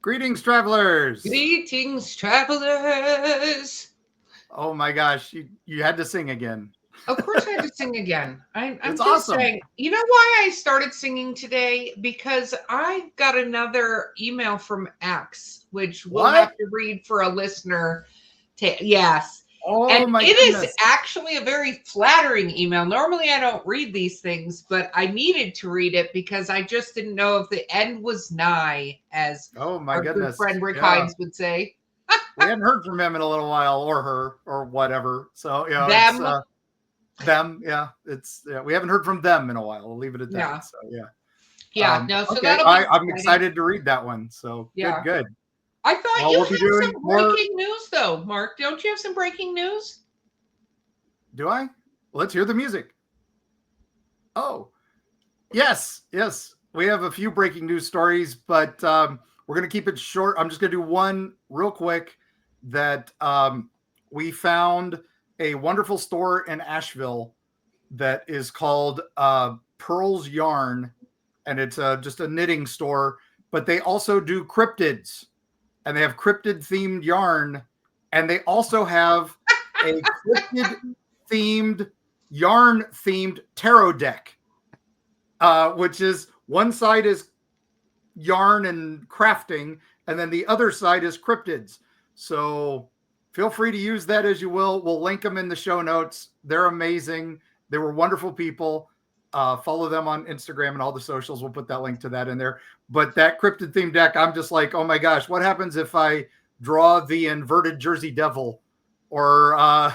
Greetings, travelers. Greetings, travelers. Oh my gosh, you had to sing again. Of course, I had to sing again. I'm It's just awesome. saying. You know why I started singing today? Because I got another email from X, which we'll What? have to read for a listener. Yes. And Oh my it is goodness. actually a very flattering email. Normally, I don't read these things, but I needed to read it because I just didn't know if the end was nigh, as Oh my our good goodness. friend Rick Yeah. Hines would say. We hadn't heard from him in a little while, or her, or whatever. So, it's Them. them. Yeah. We haven't heard from them in a while. We'll leave it at that. Yeah. So, yeah. Yeah. No, so Okay. that'll be I'm exciting. excited to read that one. So, Yeah. good. I thought Well, you we'll be had doing some more. breaking news, though, Mark. Don't you have some breaking news? Do I? Let's hear the music. Oh, yes. We have a few breaking news stories, but we're going to keep it short. I'm just going to do one real quick that we found a wonderful store in Asheville that is called Pearl's Yarn, and it's just a knitting store, but they also do cryptids, and they have cryptid themed yarn, and they also have a cryptid themed yarn themed tarot deck, which is one side is yarn and crafting, and then the other side is cryptids. So feel free to use that as you will. We'll link them in the show notes. They're amazing. They were wonderful people. Follow them on Instagram and all the socials. We'll put that link to that in there. But that cryptid theme deck, I'm just like, oh my gosh, what happens if I draw the inverted Jersey Devil? Or I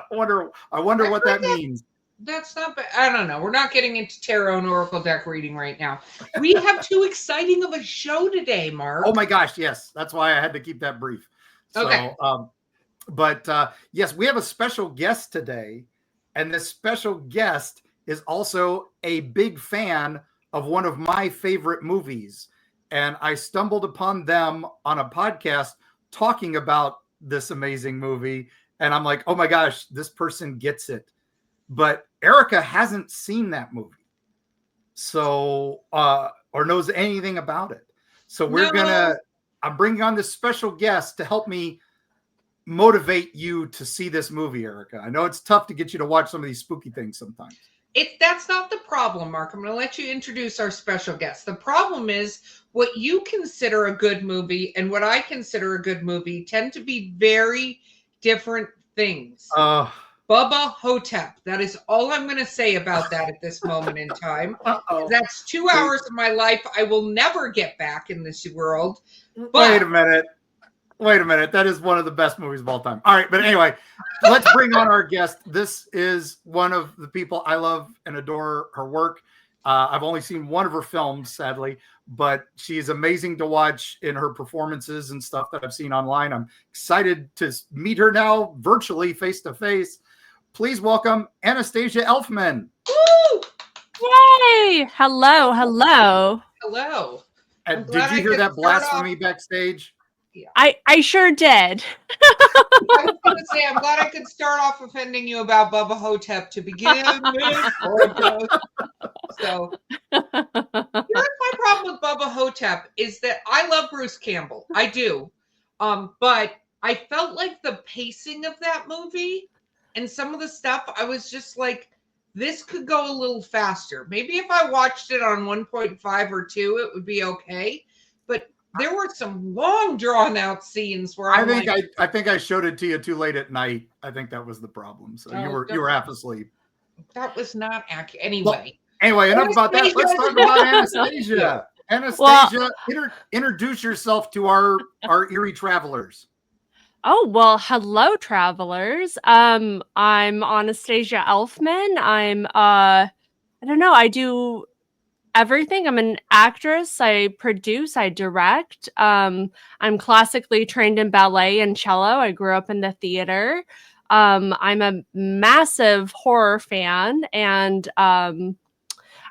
wonder what that means. That's not bad. I don't know. We're not getting into tarot and oracle deck reading right now. We have too exciting of a show today, Mark. Oh my gosh, yes. That's why I had to keep that brief. Okay. So, yes, we have a special guest today, and this special guest is also a big fan of one of my favorite movies. And I stumbled upon them on a podcast talking about this amazing movie. And I'm like, oh my gosh, this person gets it. But Erika hasn't seen that movie. So, or knows anything about it. So I'm bringing on this special guest to help me motivate you to see this movie, Erika. I know it's tough to get you to watch some of these spooky things sometimes. That's not the problem, Mark. I'm going to let you introduce our special guest. The problem is what you consider a good movie and what I consider a good movie tend to be very different things. Bubba Hotep. That is all I'm going to say about that at this moment in time. That's 2 hours of my life I will never get back in this world. But Wait a minute. That is one of the best movies of all time. All right. But anyway, let's bring on our guest. This is one of the people I love and adore her work. I've only seen one of her films, sadly, but she's amazing to watch in her performances and stuff that I've seen online. I'm excited to meet her now virtually, face to face. Please welcome Anastasia Elfman. Woo! Yay! Hello. And did you hear that blasphemy backstage? Yeah. I sure did. I was going to say, I'm glad I could start off offending you about Bubba Hotep to begin with. So, here's my problem with Bubba Hotep is that I love Bruce Campbell. I do. But I felt like the pacing of that movie and some of the stuff, I was just like, this could go a little faster. Maybe if I watched it on 1.5 or 2, it would be okay. But there were some long drawn out scenes where I think I showed it to you too late at night. I think that was the problem. So you were half asleep. That was not accurate. Anyway, enough about that. Let's talk about Anastasia. Anastasia, introduce yourself to our Eerie Travelers. Oh, well, hello, travelers. I'm Anastasia Elfman. I don't know, I do everything. I'm an actress. I produce, I direct. I'm classically trained in ballet and cello. I grew up in the theater. I'm a massive horror fan, and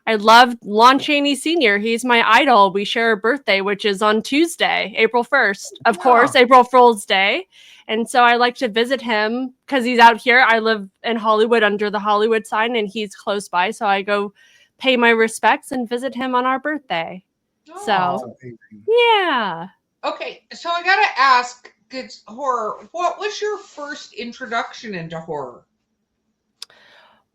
I love Lon Chaney Sr. He's my idol. We share a birthday, which is on Tuesday, April 1st. Of course, April Fool's Day. And so I like to visit him because he's out here. I live in Hollywood under the Hollywood sign, and he's close by. So I go pay my respects and visit him on our birthday. So, yeah. Okay, so I gotta ask, it's horror. What was your first introduction into horror?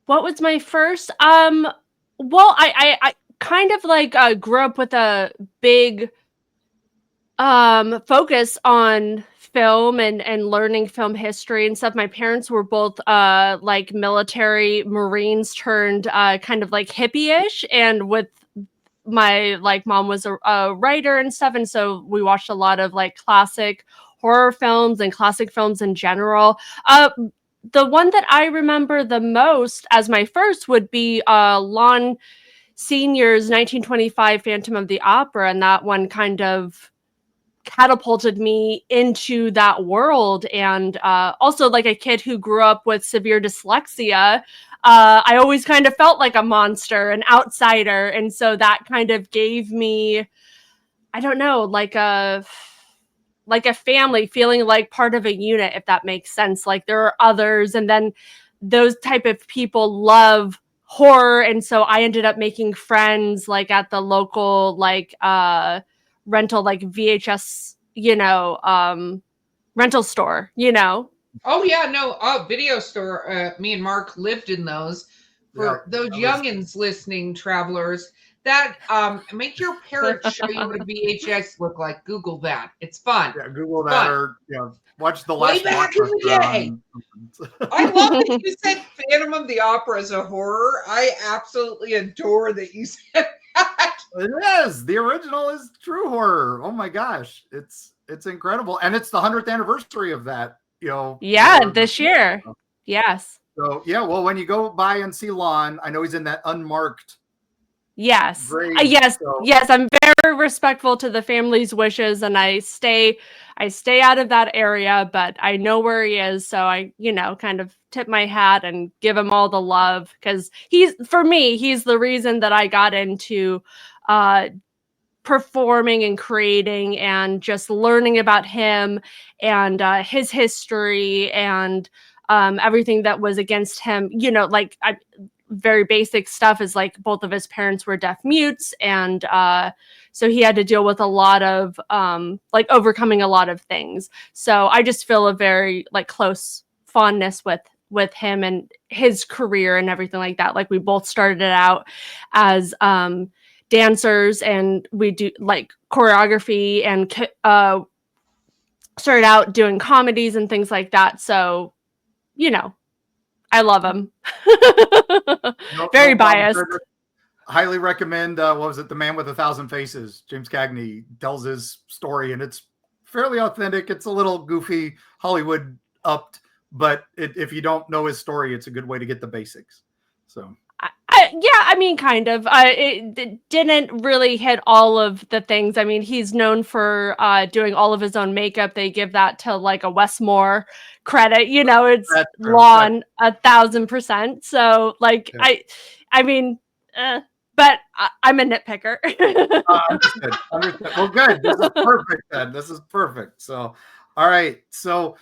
What was my first? Well, I kind of like grew up with a big focus on film and learning film history and stuff. My parents were both like military Marines turned kind of like hippie-ish, and with my like mom was a writer and stuff, and so we watched a lot of like classic horror films and classic films in general. The one that I remember the most as my first would be Lon Senior's 1925 Phantom of the Opera, and that one kind of catapulted me into that world. And also, like a kid who grew up with severe dyslexia, I always kind of felt like a monster, an outsider, and so that kind of gave me, I don't know, like a family, feeling like part of a unit, if that makes sense. Like there are others, and then those type of people love horror, and so I ended up making friends like at the local like rental like VHS, rental store, Oh yeah, no, video store. Me and Mark lived in those. Yeah, For those I was, youngins listening, travelers, that make your parents show you what a VHS look like. Google that. It's fun. yeah, Google that Fun. or watch the Way last back in the blockbuster day. on. I love that you said Phantom of the Opera is a horror. I absolutely adore that you said that. It is. The original is true horror. Oh my gosh, it's incredible, and it's the 100th anniversary of that. Yeah, For the this year. Yes. So yeah, well, when you go by and see Lon, I know he's in that unmarked Yes. grave. Yes. So Yes. I'm very respectful to the family's wishes, and I stay out of that area, but I know where he is. So I, kind of tip my hat and give him all the love, because for me, he's the reason that I got into uh, performing and creating and just learning about him and his history and everything that was against him. Very basic stuff is like both of his parents were deaf mutes, and so he had to deal with a lot of like overcoming a lot of things. So I just feel a very like close fondness with him and his career and everything like that. Like we both started out as dancers, and we do like choreography, and started out doing comedies and things like that. So I love him. Very no problem. biased. Highly recommend. What was it? The Man with a Thousand Faces. James Cagney tells his story, and it's fairly authentic. It's a little goofy, Hollywood upped, but if you don't know his story, it's a good way to get the basics. So. Yeah, I mean, kind of. It didn't really hit all of the things. I mean, he's known for doing all of his own makeup. They give that to like a Westmore credit. It's That's true. Lon 1,000%. So, like, Yeah. I mean, but I'm a nitpicker. Understood. Well, good. This is perfect then. This is perfect. So, all right. So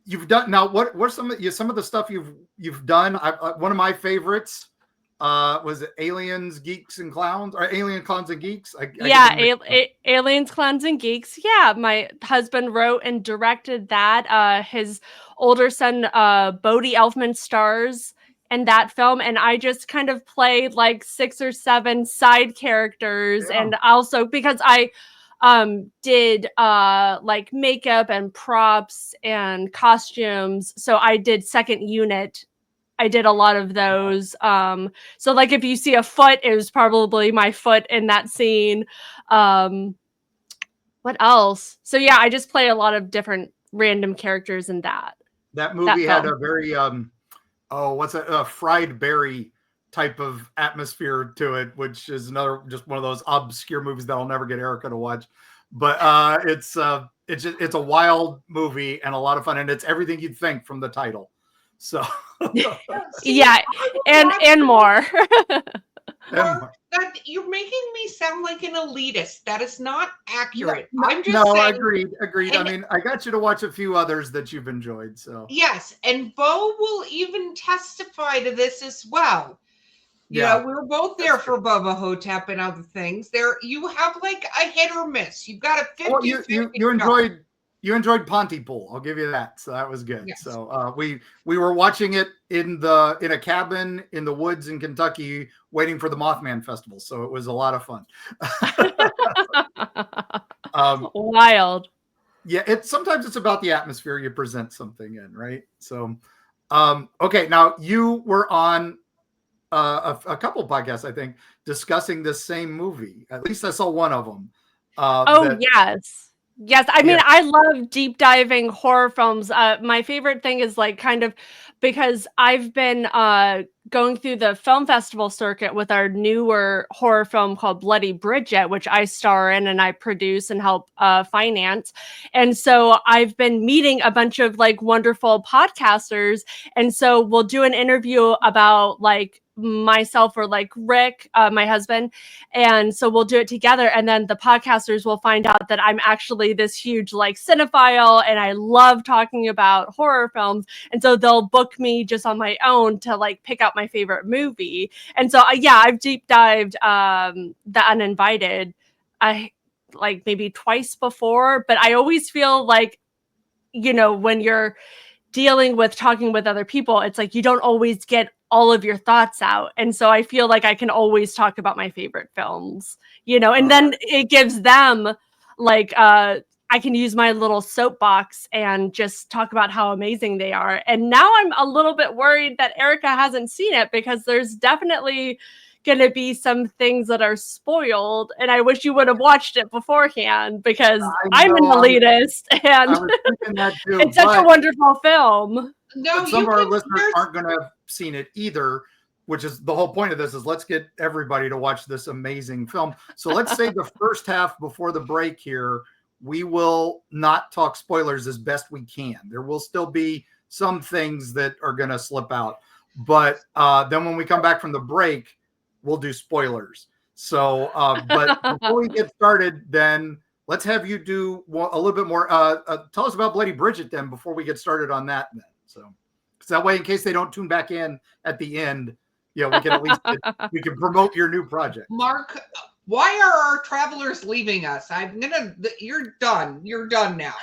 you've done now. What's some of the stuff you've done? One of my favorites. Was it Aliens, Geeks, and Clowns, or Alien, Clowns, and Geeks? Aliens, Clowns, and Geeks. Yeah, my husband wrote and directed that. His older son, Bodie Elfman, stars in that film, and I just kind of played like 6 or 7 side characters, Yeah. and also because I did like makeup and props and costumes, so I did second unit. I did a lot of those. So like if you see a foot, it was probably my foot in that scene. What else? So yeah, I just play a lot of different random characters in that. That movie had film. a very what's a fried berry type of atmosphere to it, which is just one of those obscure movies that I'll never get Erika to watch. But it's a wild movie and a lot of fun, and it's everything you'd think from the title. So Yeah, and more. Mark, that you're making me sound like an elitist. That is not accurate. No, I'm just saying. Agreed. I mean, I got you to watch a few others that you've enjoyed. So Yes, and Bo will even testify to this as well. You know, we were both there for Bubba Hotep and other things. There, you have like a hit or miss. You've got a 50 Well, you enjoyed Pontypool. I'll give you that. So that was good. Yes. So we were watching it in a cabin in the woods in Kentucky, waiting for the Mothman Festival. So it was a lot of fun. Wild. Yeah, sometimes it's about the atmosphere you present something in, right? So, okay, now you were on a couple podcasts, I think, discussing this same movie. At least I saw one of them. Yes. I mean, I love deep diving horror films. My favorite thing is like kind of because I've been going through the film festival circuit with our newer horror film called Bloody Bridget, which I star in and I produce and help finance. And so I've been meeting a bunch of like wonderful podcasters. And so we'll do an interview about like myself or like Rick, my husband. And so we'll do it together. And then the podcasters will find out that I'm actually this huge like cinephile and I love talking about horror films. And so they'll book me just on my own to like pick out my favorite movie. And so, I've deep dived The Uninvited. I like maybe twice before, but I always feel like, you know, when you're dealing with talking with other people, it's like you don't always get all of your thoughts out. And so I feel like I can always talk about my favorite films, you know, and then it gives them like I can use my little soapbox and just talk about how amazing they are. And now I'm a little bit worried that Erika hasn't seen it because there's definitely going to be some things that are spoiled. And I wish you would have watched it beforehand because I'm an elitist and it's such a wonderful film. No, some of our listeners aren't going to have seen it either, which is the whole point of this is let's get everybody to watch this amazing film. So let's say the first half before the break here, we will not talk spoilers as best we can. There will still be some things that are going to slip out. But then when we come back from the break, we'll do spoilers. So, but before we get started, then let's have you do a little bit more. Tell us about Bloody Bridget then before we get started on that. Then. So that way, in case they don't tune back in at the end, we can at least we can promote your new project. Mark, why are our travelers leaving us? You're done. You're done now.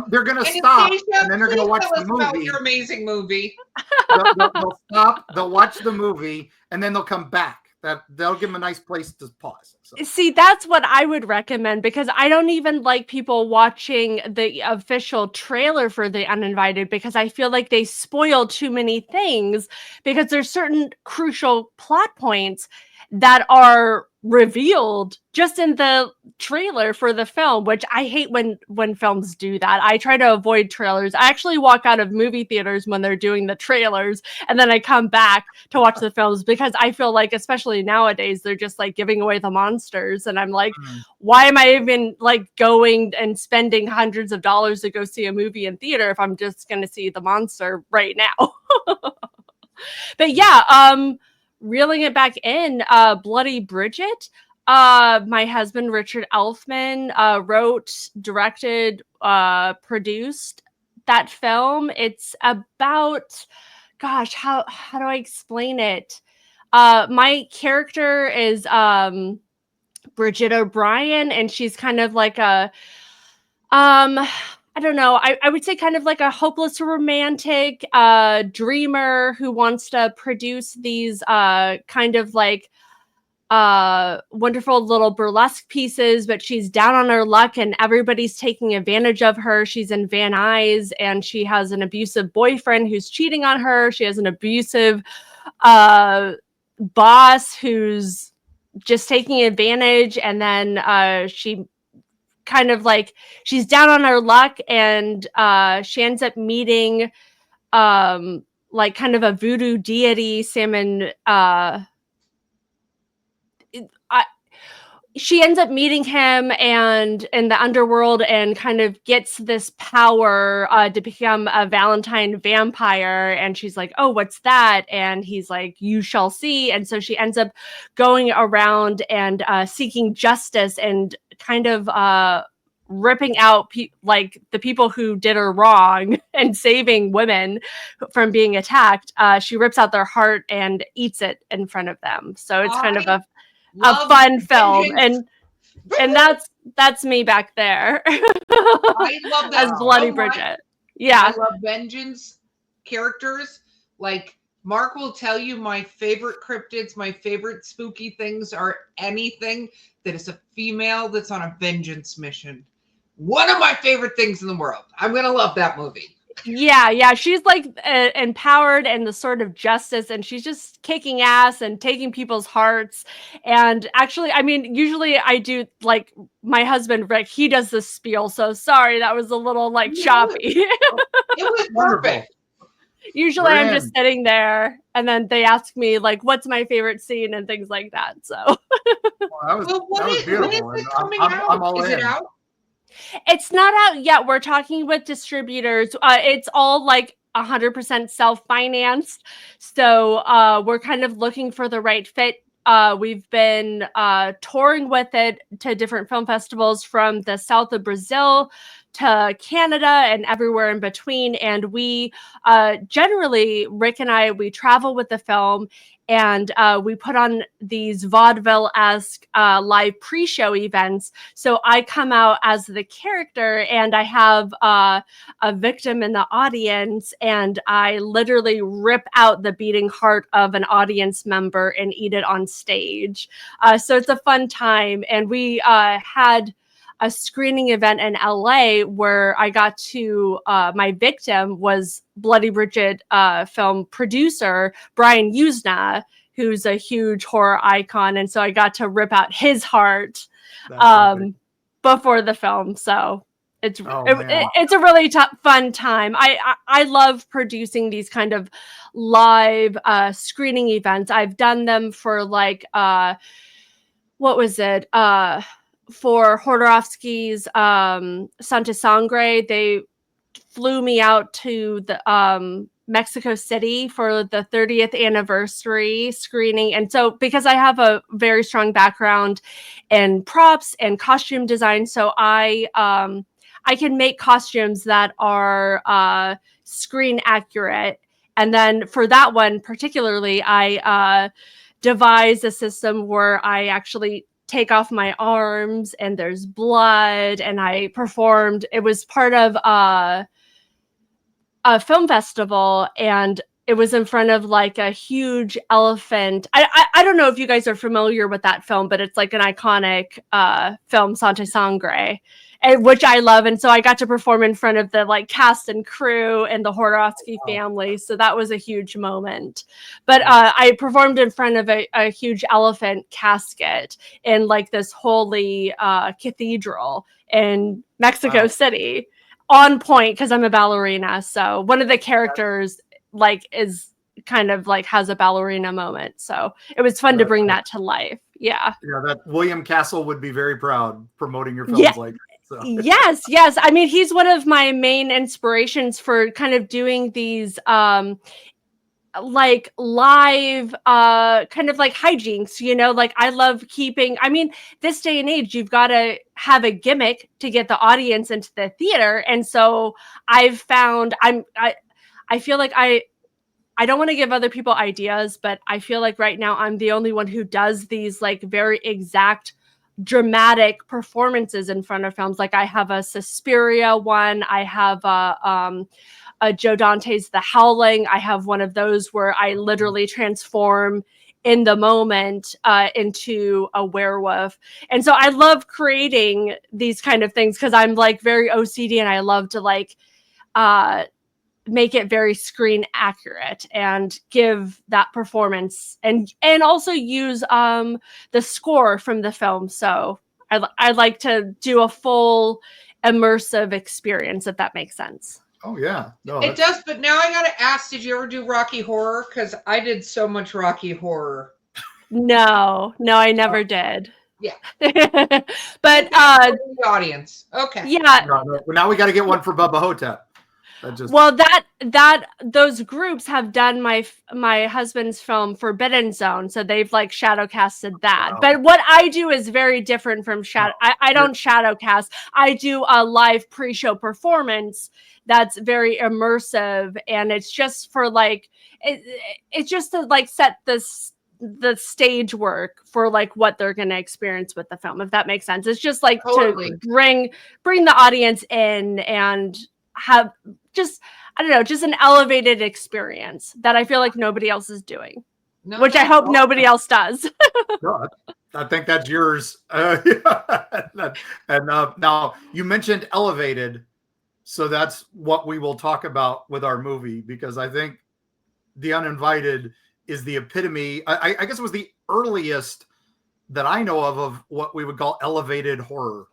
They're gonna stop, and then they're gonna watch the movie. About your amazing movie. They'll stop. They'll watch the movie, and then they'll come back. They'll give them a nice place to pause. So. See, that's what I would recommend because I don't even like people watching the official trailer for The Uninvited because I feel like they spoil too many things because there's certain crucial plot points that are revealed just in the trailer for the film, which I hate when films do that. I try to avoid trailers. I actually walk out of movie theaters when they're doing the trailers and then I come back to watch the films because I feel like, especially nowadays, they're just like giving away the monsters. And I'm like, why am I even like going and spending hundreds of dollars to go see a movie in theater if I'm just going to see the monster right now? But reeling it back in, Bloody Bridget, my husband Richard Elfman wrote, directed, produced that film. It's about, gosh, how do I explain it? My character is Bridget O'Brien, and she's kind of like a I don't know. I would say kind of like a hopeless romantic dreamer who wants to produce these kind of like wonderful little burlesque pieces, but she's down on her luck and everybody's taking advantage of her. She's in Van Nuys and she has an abusive boyfriend who's cheating on her. She has an abusive boss who's just taking advantage, and then she kind of like she's down on her luck and she ends up meeting like kind of a voodoo deity, she ends up meeting him and in the underworld and kind of gets this power to become a Valentine vampire. And she's like, oh, what's that? And he's like, you shall see. And so she ends up going around and seeking justice and kind of ripping out like the people who did her wrong and saving women from being attacked. She rips out their heart and eats it in front of them. So it's kind of a fun film, and that's me back there. I love that as Bloody so much. Bridget. Yeah, I love vengeance characters. Like Mark will tell you, my favorite cryptids, my favorite spooky things are anything that is a female that's on a vengeance mission. One of my favorite things in the world. I'm gonna love that movie. Yeah. She's like empowered and the sort of justice, and she's just kicking ass and taking people's hearts. And actually, I mean, usually I do, like, my husband Rick, he does this spiel. So sorry, that was a little like choppy. It was perfect. Usually I'm just sitting there, and then they ask me like, what's my favorite scene and things like that. So when is it coming out? I'm all is in. It out? It's not out yet. We're talking with distributors. It's all like 100% self-financed. So we're kind of looking for the right fit. We've been touring with it to different film festivals from the south of Brazil to Canada and everywhere in between. And we generally, Rick and I, we travel with the film, and we put on these vaudeville-esque live pre-show events. So I come out as the character, and I have a victim in the audience, and I literally rip out the beating heart of an audience member and eat it on stage. So it's a fun time. And we had a screening event in LA where I got to, my victim was Bloody Bridget film producer, Brian Usna, who's a huge horror icon. And so I got to rip out his heart before the film. So it's a really fun time. I love producing these kind of live screening events. I've done them for like, what was it? For Hodorovsky's Santa Sangre, they flew me out to the Mexico City for the 30th anniversary screening. And so because I have a very strong background in props and costume design, so I can make costumes that are screen accurate. And then for that one particularly, I devised a system where I actually take off my arms and there's blood, and I performed. It was part of a film festival, and it was in front of like a huge elephant. I don't know if you guys are familiar with that film, but it's like an iconic film, Santa Sangre, which I love. And so I got to perform in front of the like cast and crew and the Hodorovsky family. So that was a huge moment. But I performed in front of a huge elephant casket in like this holy cathedral in Mexico City, on point, because I'm a ballerina. So one of the characters like is kind of like has a ballerina moment. So it was fun to bring that to life. Yeah. That William Castle would be very proud promoting your films like that. So. Yes. I mean, he's one of my main inspirations for kind of doing these like live kind of like hijinks, you know, like I love keeping, I mean, this day and age, you've got to have a gimmick to get the audience into the theater. And so I've found I feel like I don't want to give other people ideas, but I feel like right now I'm the only one who does these like very exact dramatic performances in front of films. Like I have a Suspiria one, I have a Joe Dante's The Howling. I have one of those where I literally transform in the moment into a werewolf. And so I love creating these kind of things because I'm like very OCD, and I love to like make it very screen accurate and give that performance, and also use the score from the film. So I like to do a full immersive experience, if that makes sense. Oh yeah, no, it does. But now I gotta ask: did you ever do Rocky Horror? Because I did so much Rocky Horror. No, I never did. Yeah, but the audience. Okay. Yeah. No. Now we got to get one for Bubba Hotep. That just Well, that those groups have done my husband's film Forbidden Zone, so they've like shadow casted that. wow. But what I do is very different from shadow. No, I don't shadow cast. I do a live pre-show performance that's very immersive, and it's just for like it's just to like set the stage work for like what they're going to experience with the film, if that makes sense. It's just like Totally. to bring the audience in and have just I don't know, just an elevated experience that I feel like nobody else is doing, No, which I hope nobody else does. no, I think that's yours. And now you mentioned elevated, so that's what we will talk about with our movie, because I think The Uninvited is the epitome. I guess it was the earliest that I know of what we would call elevated horror.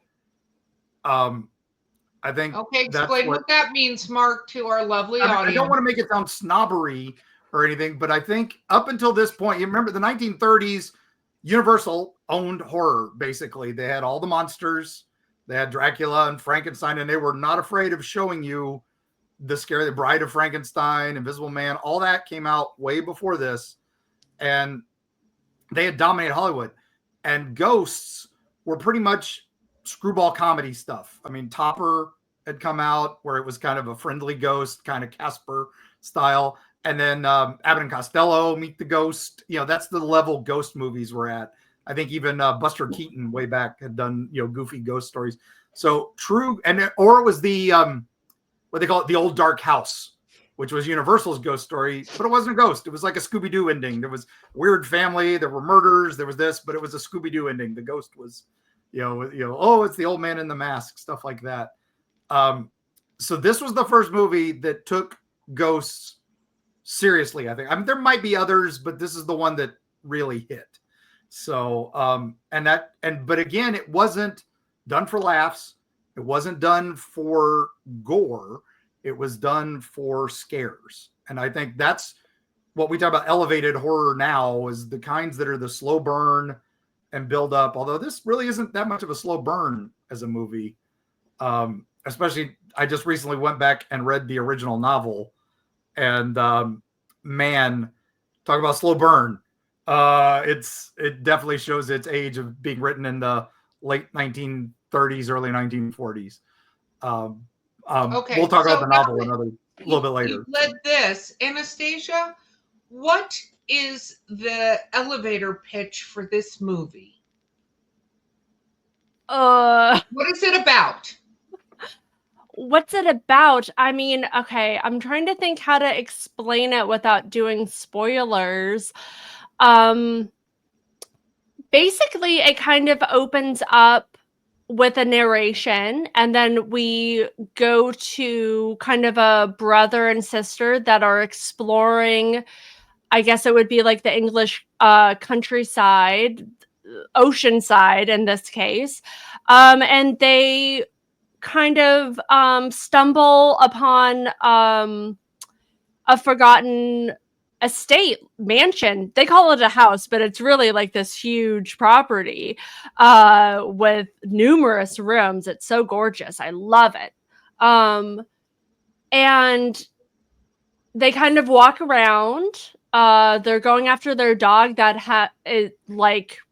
I think Okay, that's explain what that means, Mark, to our lovely I audience. don't want to make it sound snobbery or anything, but I think up until this point, you remember the 1930s, Universal owned horror, basically. They had all the monsters. They had Dracula and Frankenstein, and they were not afraid of showing you the scary, the Bride of Frankenstein, Invisible Man. All that came out way before this, and they had dominated Hollywood. And ghosts were pretty much screwball comedy stuff. I mean, Topper had come out where it was kind of a friendly ghost, kind of Casper style. And then Abbott and Costello Meet the Ghost. You know, that's the level ghost movies were at. I think even Buster Keaton way back had done, you know, goofy ghost stories. So true. And or it was the what they call it, the Old Dark House, which was Universal's ghost story, but it wasn't a ghost. It was like a Scooby-Doo ending. There was a weird family, there were murders, there was this, but it was a Scooby-Doo ending. The ghost was, oh, it's the old man in the mask, stuff like that. So this was the first movie that took ghosts seriously, I think. I mean, there might be others, but this is the one that really hit. So, but again, it wasn't done for laughs. It wasn't done for gore. It was done for scares. And I think that's what we talk about elevated horror now, is the kinds that are the slow burn and build up. Although this really isn't that much of a slow burn as a movie. Especially, I just recently went back and read the original novel, and man, talk about slow burn. It definitely shows its age of being written in the late 1930s, early 1940s. Okay, We'll talk so about the novel now a little bit later. You led this. Anastasia, what is the elevator pitch for this movie? What is it about? What's it about? I mean, okay, I'm trying to think how to explain it without doing spoilers. Basically, it kind of opens up with a narration, and then we go to kind of a brother and sister that are exploring, I guess it would be like the English countryside, oceanside in this case. And they kind of stumble upon a forgotten estate mansion. They call it a house, but it's really like this huge property with numerous rooms. It's so gorgeous. I love it. And they kind of walk around. They're going after their dog that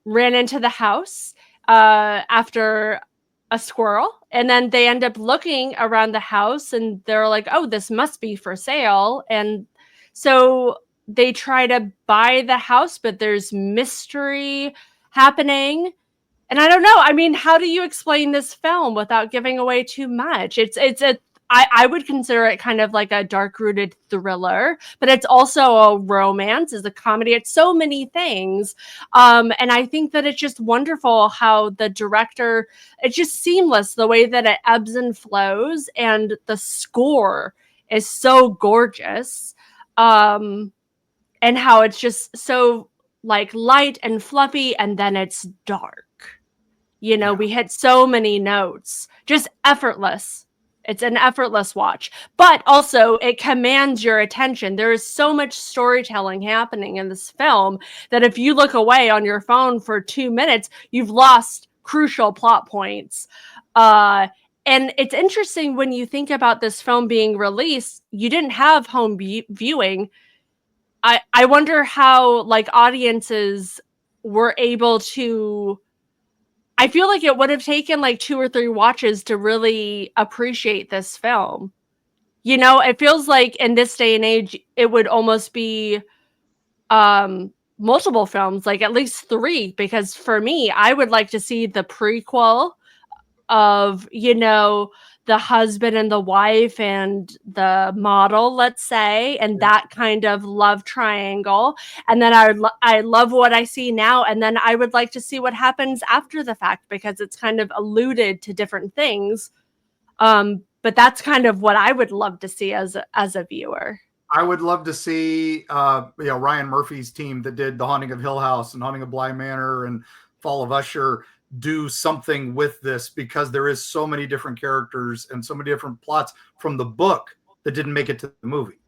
ran into the house after a squirrel, and then they end up looking around the house and they're like, oh, this must be for sale. And so they try to buy the house, but there's mystery happening. And I don't know. I mean, how do you explain this film without giving away too much? I would consider it kind of like a dark-rooted thriller, but it's also a romance, it's a comedy, it's so many things. And I think that it's just wonderful how the director, it's just seamless, the way that it ebbs and flows, and the score is so gorgeous. And how it's just so like light and fluffy, and then it's dark. We hit so many notes, just effortless. It's an effortless watch, but also it commands your attention. There is so much storytelling happening in this film that if you look away on your phone for 2 minutes, you've lost crucial plot points. And it's interesting when you think about this film being released, you didn't have home viewing. I wonder how like audiences were able to. I feel like it would have taken like 2 or 3 watches to really appreciate this film. You know, it feels like in this day and age, it would almost be multiple films, like at least 3, because for me, I would like to see the prequel of, you know, the husband and the wife and the model, let's say, and that kind of love triangle. And then I love what I see now, and then I would like to see what happens after the fact, because it's kind of alluded to different things. But that's kind of what I would love to see as a viewer. I would love to see, Ryan Murphy's team that did The Haunting of Hill House and Haunting of Bly Manor and Fall of Usher do something with this, because there is so many different characters and so many different plots from the book that didn't make it to the movie.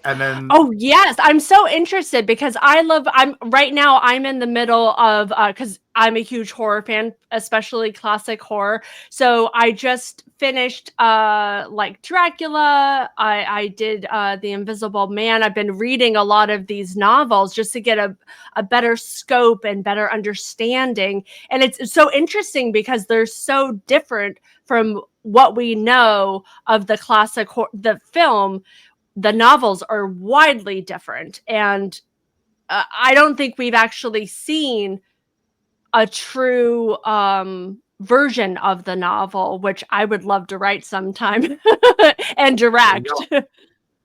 And then, oh yes, I'm so interested because I'm in the middle of because I'm a huge horror fan, especially classic horror. So I just finished like Dracula. I did The Invisible Man. I've been reading a lot of these novels just to get a better scope and better understanding. And it's so interesting because they're so different from what we know of the classic the film. The novels are widely different, and I don't think we've actually seen a true version of the novel, which I would love to write sometime and direct.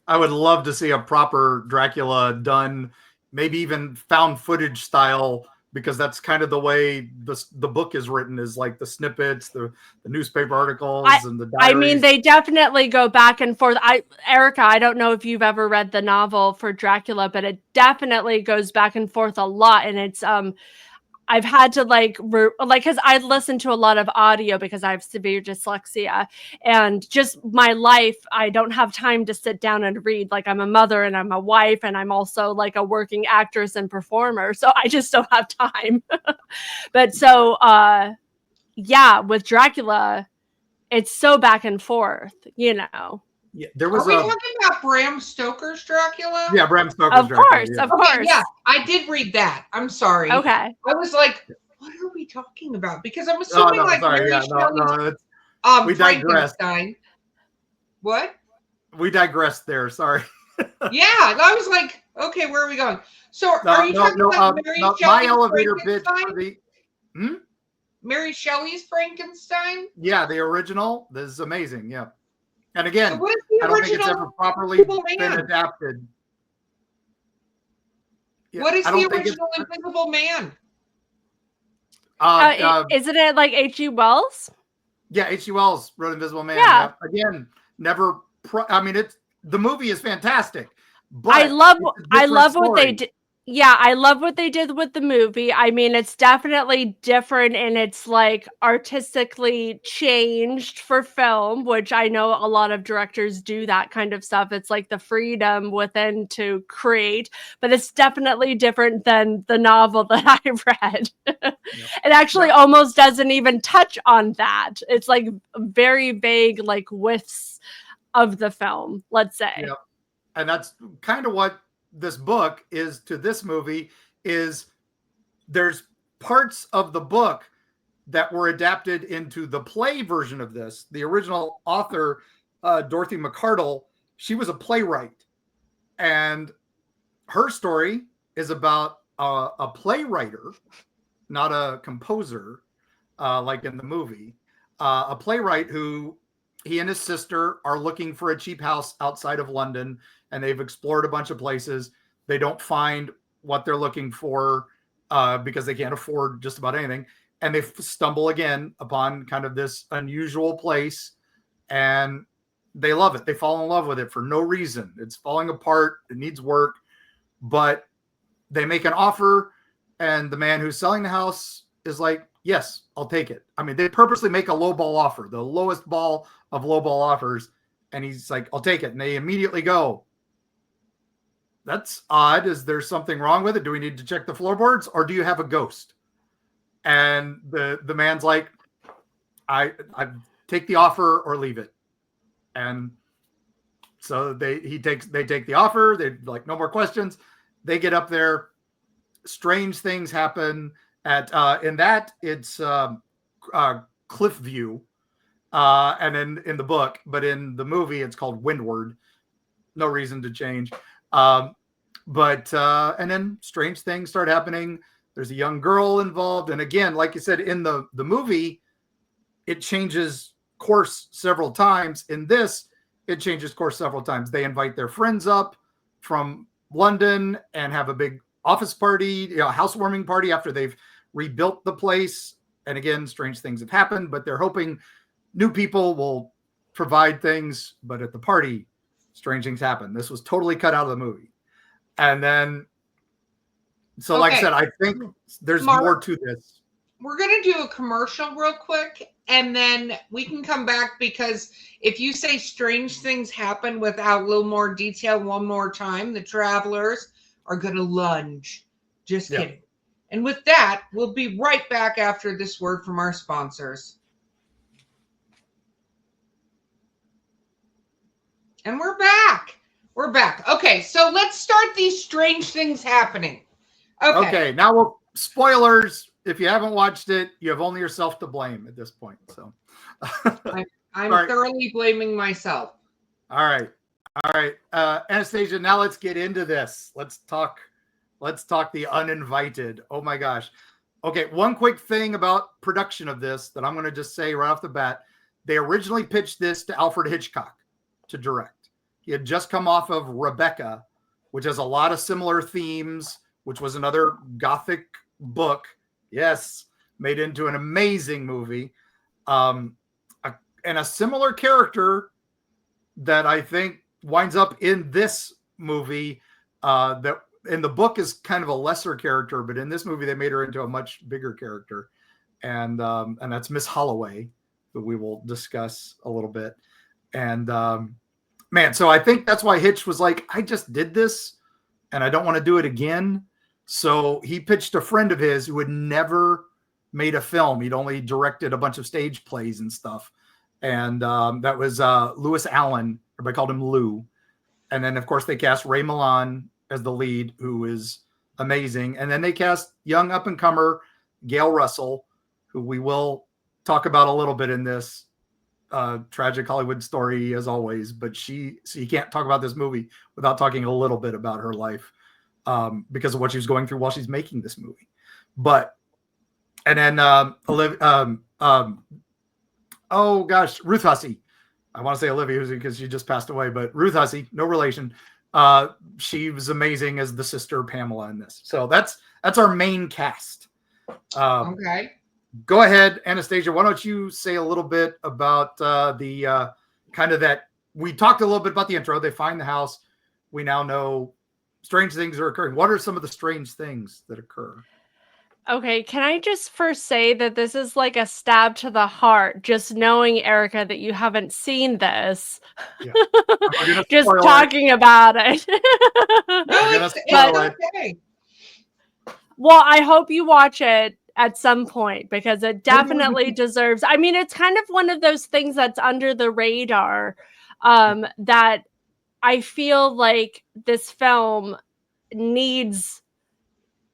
I would love to see a proper Dracula done, maybe even found footage style, because that's kind of the way the book is written, is like the snippets, the newspaper articles, and the diaries. I mean, they definitely go back and forth. Erika, I don't know if you've ever read the novel for Dracula, but it definitely goes back and forth a lot. And it's I've had to because I listen to a lot of audio because I have severe dyslexia, and just my life, I don't have time to sit down and read. Like, I'm a mother and I'm a wife, and I'm also like a working actress and performer. So I just don't have time. But so, yeah, with Dracula, it's so back and forth, you know. Yeah, there was Are we talking about Bram Stoker's Dracula? Yeah, Bram Stoker's Dracula. Of course. Yeah, I did read that. I'm sorry. Okay. I was like, what are we talking about? Because I'm assuming Mary Shelley's we digressed. Frankenstein. What? We digressed there. Sorry. Yeah, I was like, okay, where are we going? So are you talking about Mary Shelley's my elevator pitch for the Mary Shelley's Frankenstein? Yeah, the original. This is amazing. Yeah. And again, so I don't think it's ever properly been adapted. Yeah, what is the original Invisible Man? Isn't it like H.G. Wells? Yeah, H.G. Wells wrote Invisible Man. Yeah. Again, never. I mean, the movie is fantastic. But I love what they did. Yeah, I love what they did with the movie. I mean, it's definitely different, and it's like artistically changed for film, which I know a lot of directors do that kind of stuff. It's like the freedom within to create, but it's definitely different than the novel that I read. It actually almost doesn't even touch on that. It's like very vague, like whiffs of the film, let's say. Yeah. And that's kind of what this book is to this movie. Is there's parts of the book that were adapted into the play version of this. The original author, Dorothy McCardle, she was a playwright, and her story is about a playwriter, not a composer, like in the movie. A playwright who, he and his sister are looking for a cheap house outside of London, and they've explored a bunch of places. They don't find what they're looking for because they can't afford just about anything. And they stumble again upon kind of this unusual place, and they love it. They fall in love with it for no reason. It's falling apart. It needs work, but they make an offer, and the man who's selling the house is like, yes, I'll take it. I mean, they purposely make a low ball offer, the lowest ball of low ball offers. And he's like, I'll take it. And they immediately go, that's odd. Is there something wrong with it? Do we need to check the floorboards, or do you have a ghost? And the man's like, I've take the offer or leave it. And so they take the offer. They like, no more questions. They get up there. Strange things happen at in that it's cliff view, and in the book, but in the movie it's called Windward. No reason to change. But and then strange things start happening. There's a young girl involved, and again, like you said, in the movie, it changes course several times. In this, it changes course several times. They invite their friends up from London and have a big office party, housewarming party after they've rebuilt the place. And again, strange things have happened, but they're hoping new people will provide things. But at the party, strange things happen. This was totally cut out of the movie. And then, so like I said, I think there's more to this. We're going to do a commercial real quick, and then we can come back, because if you say strange things happen without a little more detail one more time, the travelers are going to lunge. Just kidding. And with that, we'll be right back after this word from our sponsors. And we're back. We're back. Okay, so let's start these strange things happening. Okay, now spoilers. If you haven't watched it, you have only yourself to blame at this point. So I'm thoroughly blaming myself. All right. Anastasia, now let's get into this. Let's talk the Uninvited. Oh my gosh. Okay, one quick thing about production of this that I'm going to just say right off the bat. They originally pitched this to Alfred Hitchcock to direct. He had just come off of Rebecca, which has a lot of similar themes, which was another Gothic book. Yes, made into an amazing movie. And a similar character that I think winds up in this movie, that in the book is kind of a lesser character, but in this movie they made her into a much bigger character. And that's Miss Holloway, that we will discuss a little bit. And man, so I think that's why Hitch was like, I just did this and I don't want to do it again. So he pitched a friend of his who had never made a film. He'd only directed a bunch of stage plays and stuff. And that was Lewis Allen. Everybody called him Lou. And then, of course, they cast Ray Milland as the lead, who is amazing. And then they cast young up-and-comer Gail Russell, who we will talk about a little bit in this tragic Hollywood story, as always. But so you can't talk about this movie without talking a little bit about her life. Because of what she was going through while she's making this movie. And then Ruth Hussey. I want to say Olivia because she just passed away, but Ruth Hussey, no relation. She was amazing as the sister Pamela in this. So that's our main cast. Okay. Go ahead, Anastasia. Why don't you say a little bit about the kind of that we talked a little bit about the intro. They find the house. We now know strange things are occurring. What are some of the strange things that occur? Okay, can I just first say that this is like a stab to the heart, just knowing, Erika, that you haven't seen this. Yeah. Just talking about it. No, it's okay. Well, I hope you watch it at some point, because it definitely deserves. I mean, it's kind of one of those things that's under the radar, that I feel like this film needs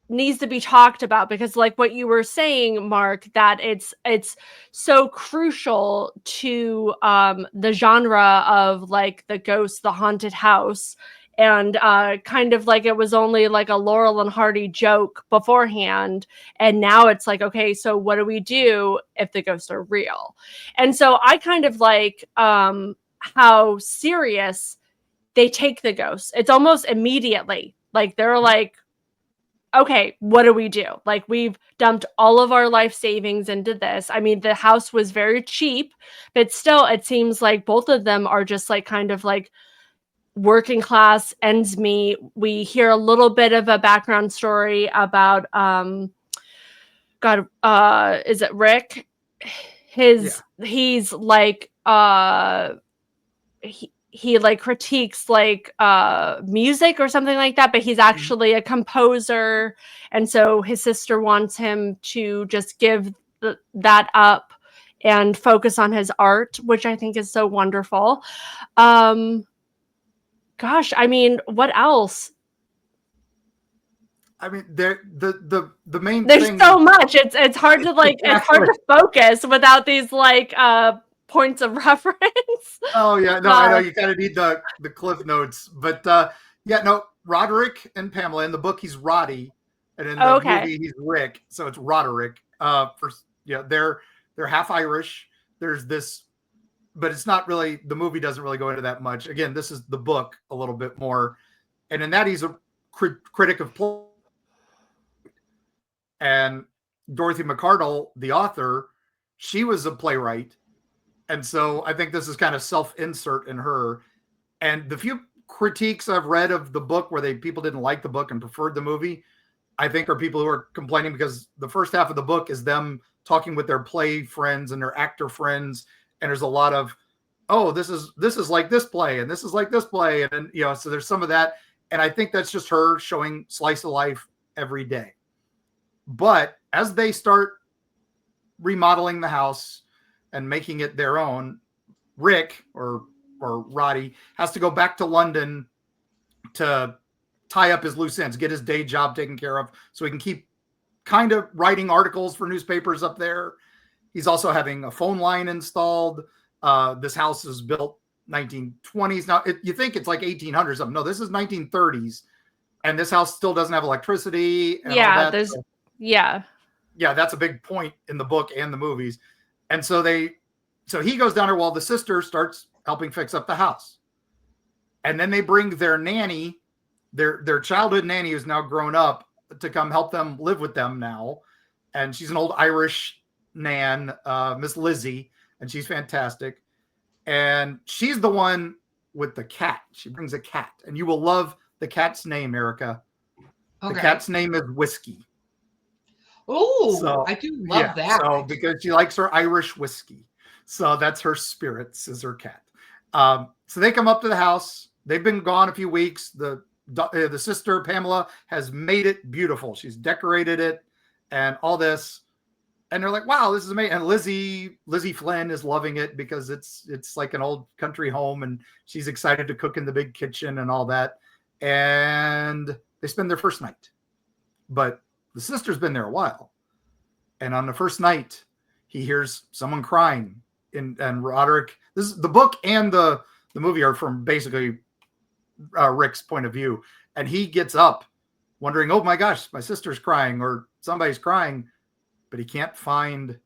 to be talked about, because like what you were saying, Mark, that it's so crucial to the genre of like the ghost, the haunted house, and kind of like it was only like a Laurel and Hardy joke beforehand, and now it's like, okay, so what do we do if the ghosts are real? And so I kind of like how serious they take the ghosts. It's almost immediately. Like they're like, okay, what do we do? Like we've dumped all of our life savings into this. I mean, the house was very cheap, but still it seems like both of them are just like kind of like working class, ends meet. We hear a little bit of a background story about is it Rick? He's like he like critiques like music or something like that, but he's actually a composer, and so his sister wants him to just give that up and focus on his art, which I think is so wonderful. Gosh, I mean, what else? I mean, the main There's thing so much. It's hard to like it's hard exactly. to focus without these like points of reference. Oh yeah, no, I know you kind of need the cliff notes, but yeah, no, Roderick and Pamela in the book he's Roddy, and in the Okay. movie he's Rick, so it's Roderick. For yeah, they're half Irish. There's this, but it's not really the movie doesn't really go into that much. Again, this is the book a little bit more, and in that he's a critic of play. And Dorothy McCardle, the author, she was a playwright. And so I think this is kind of self-insert in her. And the few critiques I've read of the book where people didn't like the book and preferred the movie, I think are people who are complaining because the first half of the book is them talking with their play friends and their actor friends. And there's a lot of, oh, this is like this play and this is like this play. And then, so there's some of that. And I think that's just her showing slice of life every day. But as they start remodeling the house and making it their own, Rick or Roddy has to go back to London to tie up his loose ends, get his day job taken care of so he can keep kind of writing articles for newspapers up there. He's also having a phone line installed. This house is built 1920s. Now, you think it's like 1800s. No, this is 1930s. And this house still doesn't have electricity. And Yeah, all that. yeah, that's a big point in the book and the movies. And so he goes down there while the sister starts helping fix up the house. And then they bring their nanny, their childhood nanny who's now grown up, to come help them live with them now. And she's an old Irish nan, Miss Lizzie, and she's fantastic. And she's the one with the cat. She brings a cat. And you will love the cat's name, Erika. Okay. The cat's name is Whiskey. Oh, so, I do love that. So because she likes her Irish whiskey. So that's her spirits, is her cat. So they come up to the house. They've been gone a few weeks. The sister, Pamela, has made it beautiful. She's decorated it and all this. And they're like, wow, this is amazing. And Lizzie Flynn is loving it because it's like an old country home and she's excited to cook in the big kitchen and all that. And they spend their first night. But the sister's been there a while. And on the first night, he hears someone crying. And Roderick, this is the book and the movie are from basically Rick's point of view. And he gets up wondering, oh my gosh, my sister's crying or somebody's crying, but he can't find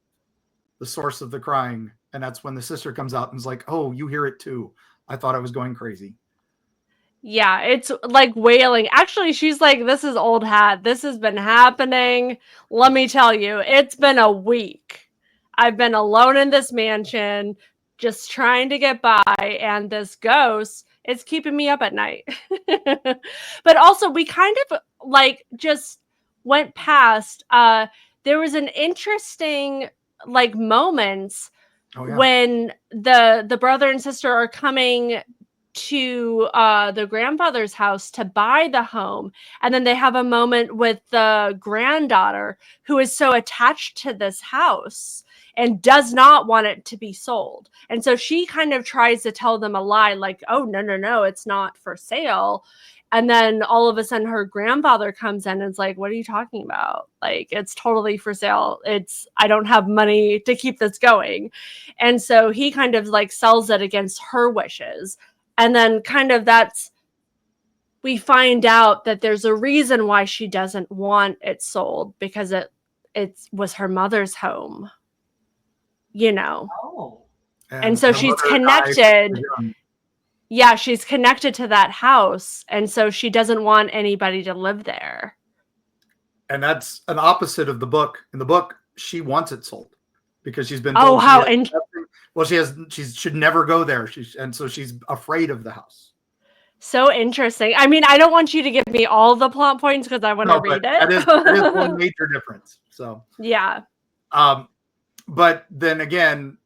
the source of the crying. And that's when the sister comes out and is like, oh, you hear it too. I thought I was going crazy. Yeah, it's like wailing. Actually, she's like, this is old hat. This has been happening. Let me tell you, it's been a week. I've been alone in this mansion, just trying to get by. And this ghost is keeping me up at night. But also, we kind of like just went past. There was an interesting like moments when the brother and sister are coming to the grandfather's house to buy the home, and then they have a moment with the granddaughter who is so attached to this house and does not want it to be sold, and so she kind of tries to tell them a lie like, oh no, it's not for sale. And then all of a sudden her grandfather comes in and is like, what are you talking about? Like, it's totally for sale. I don't have money to keep this going. And so he kind of like sells it against her wishes. And then kind of we find out that there's a reason why she doesn't want it sold, because it was her mother's home, Oh. And so she's connected. Yeah, she's connected to that house. And so she doesn't want anybody to live there. And that's an opposite of the book. In the book, she wants it sold because she's been Oh, told how she should never go there. And so she's afraid of the house. So interesting. I mean, I don't want you to give me all the plot points because I want to read it. That is one major difference. So yeah. But then again,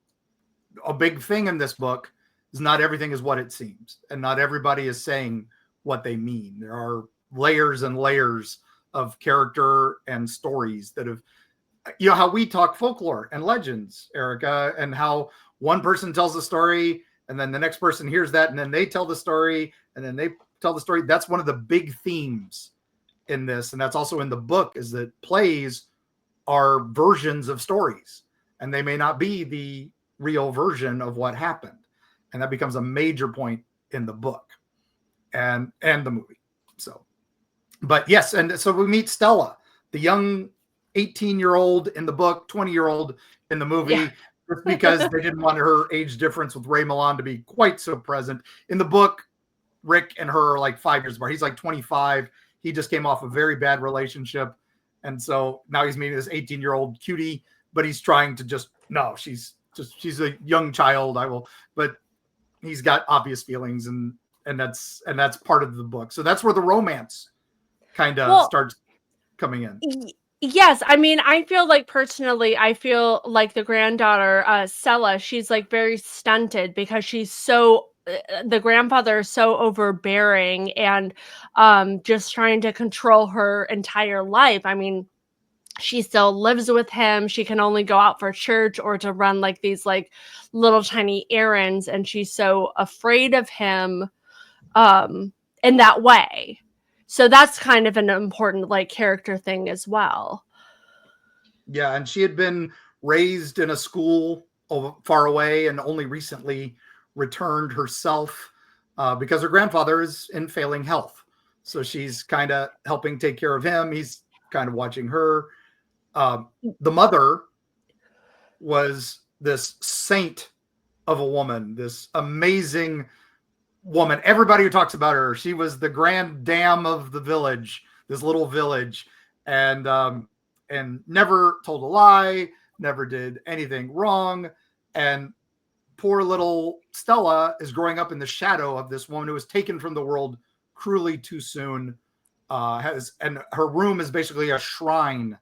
a big thing in this book is not everything is what it seems, and not everybody is saying what they mean. There are layers and layers of character and stories that have you know how we talk folklore and legends, Erika, and how one person tells a story and then the next person hears that and then they tell the story and then they tell the story. That's one of the big themes in this, and that's also in the book, is that plays are versions of stories and they may not be the real version of what happened, and that becomes a major point in the book and the movie. So, but yes, and so we meet Stella, the young 18-year-old in the book, 20-year-old in the movie, Yeah. just because they didn't want her age difference with Ray Milland to be quite so present. In the book, Rick and her are like 5 years apart. He's like 25. He just came off a very bad relationship. And so now he's meeting this 18-year-old cutie, but he's trying to just, no, she's a young child. But he's got obvious feelings, and that's part of the book. So that's where the romance kind of starts coming in. Yes, I mean, I feel like personally, I feel like the granddaughter, Stella, she's like very stunted because she's so the grandfather is so overbearing and just trying to control her entire life. I mean, she still lives with him. She can only go out for church or to run like these like little tiny errands, and she's so afraid of him in that way. So that's kind of an important like character thing as well. Yeah, and she had been raised in a school far away and only recently returned herself because her grandfather is in failing health. So she's kind of helping take care of him. He's kind of watching her. The mother was this saint of a woman, this amazing woman. Everybody who talks about her, she was the grand dame of the village, this little village, and never told a lie, never did anything wrong. And poor little Stella is growing up in the shadow of this woman who was taken from the world cruelly too soon. And her room is basically a shrine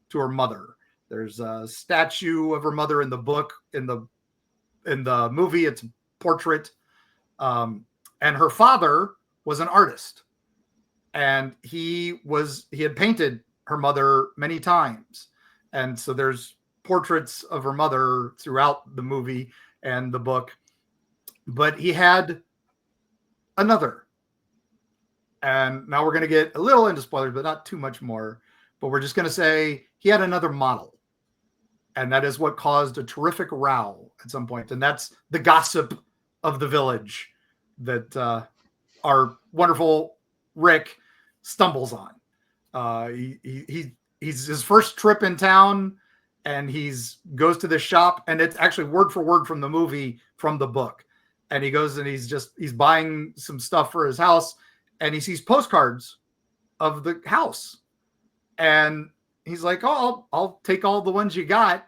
to her mother. There's a statue of her mother in the book. In the movie, it's a portrait. And her father was an artist, and he had painted her mother many times. And so there's portraits of her mother throughout the movie and the book. But he had another. And now we're going to get a little into spoilers, but not too much more. But we're just going to say he had another model. And that is what caused a terrific row at some point. And that's the gossip of the village that our wonderful Rick stumbles on. He's his first trip in town, and goes to this shop, and it's actually word for word from the movie, from the book. And he goes and he's buying some stuff for his house, and he sees postcards of the house. And he's like, oh, I'll take all the ones you got.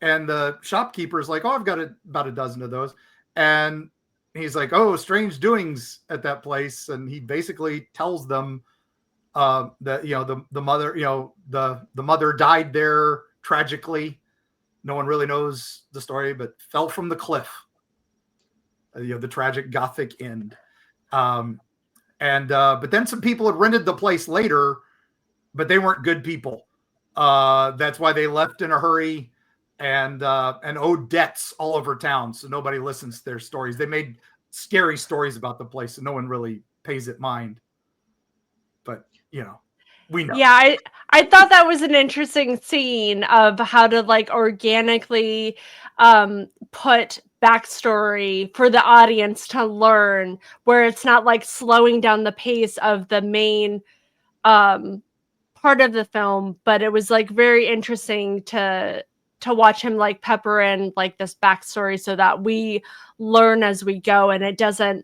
And the shopkeeper's like, oh, I've got about a dozen of those. And he's like, oh, strange doings at that place. And he basically tells them that, the mother, the mother died there tragically. No one really knows the story, but fell from the cliff. The tragic Gothic end. But then some people had rented the place later, but they weren't good people. That's why they left in a hurry and owed debts all over town. So nobody listens to their stories. They made scary stories about the place, and no one really pays it mind. But, we know. Yeah, I thought that was an interesting scene of how to like organically put backstory for the audience to learn, where it's not like slowing down the pace of the main part of the film, but it was like very interesting to watch him like pepper in like this backstory so that we learn as we go, and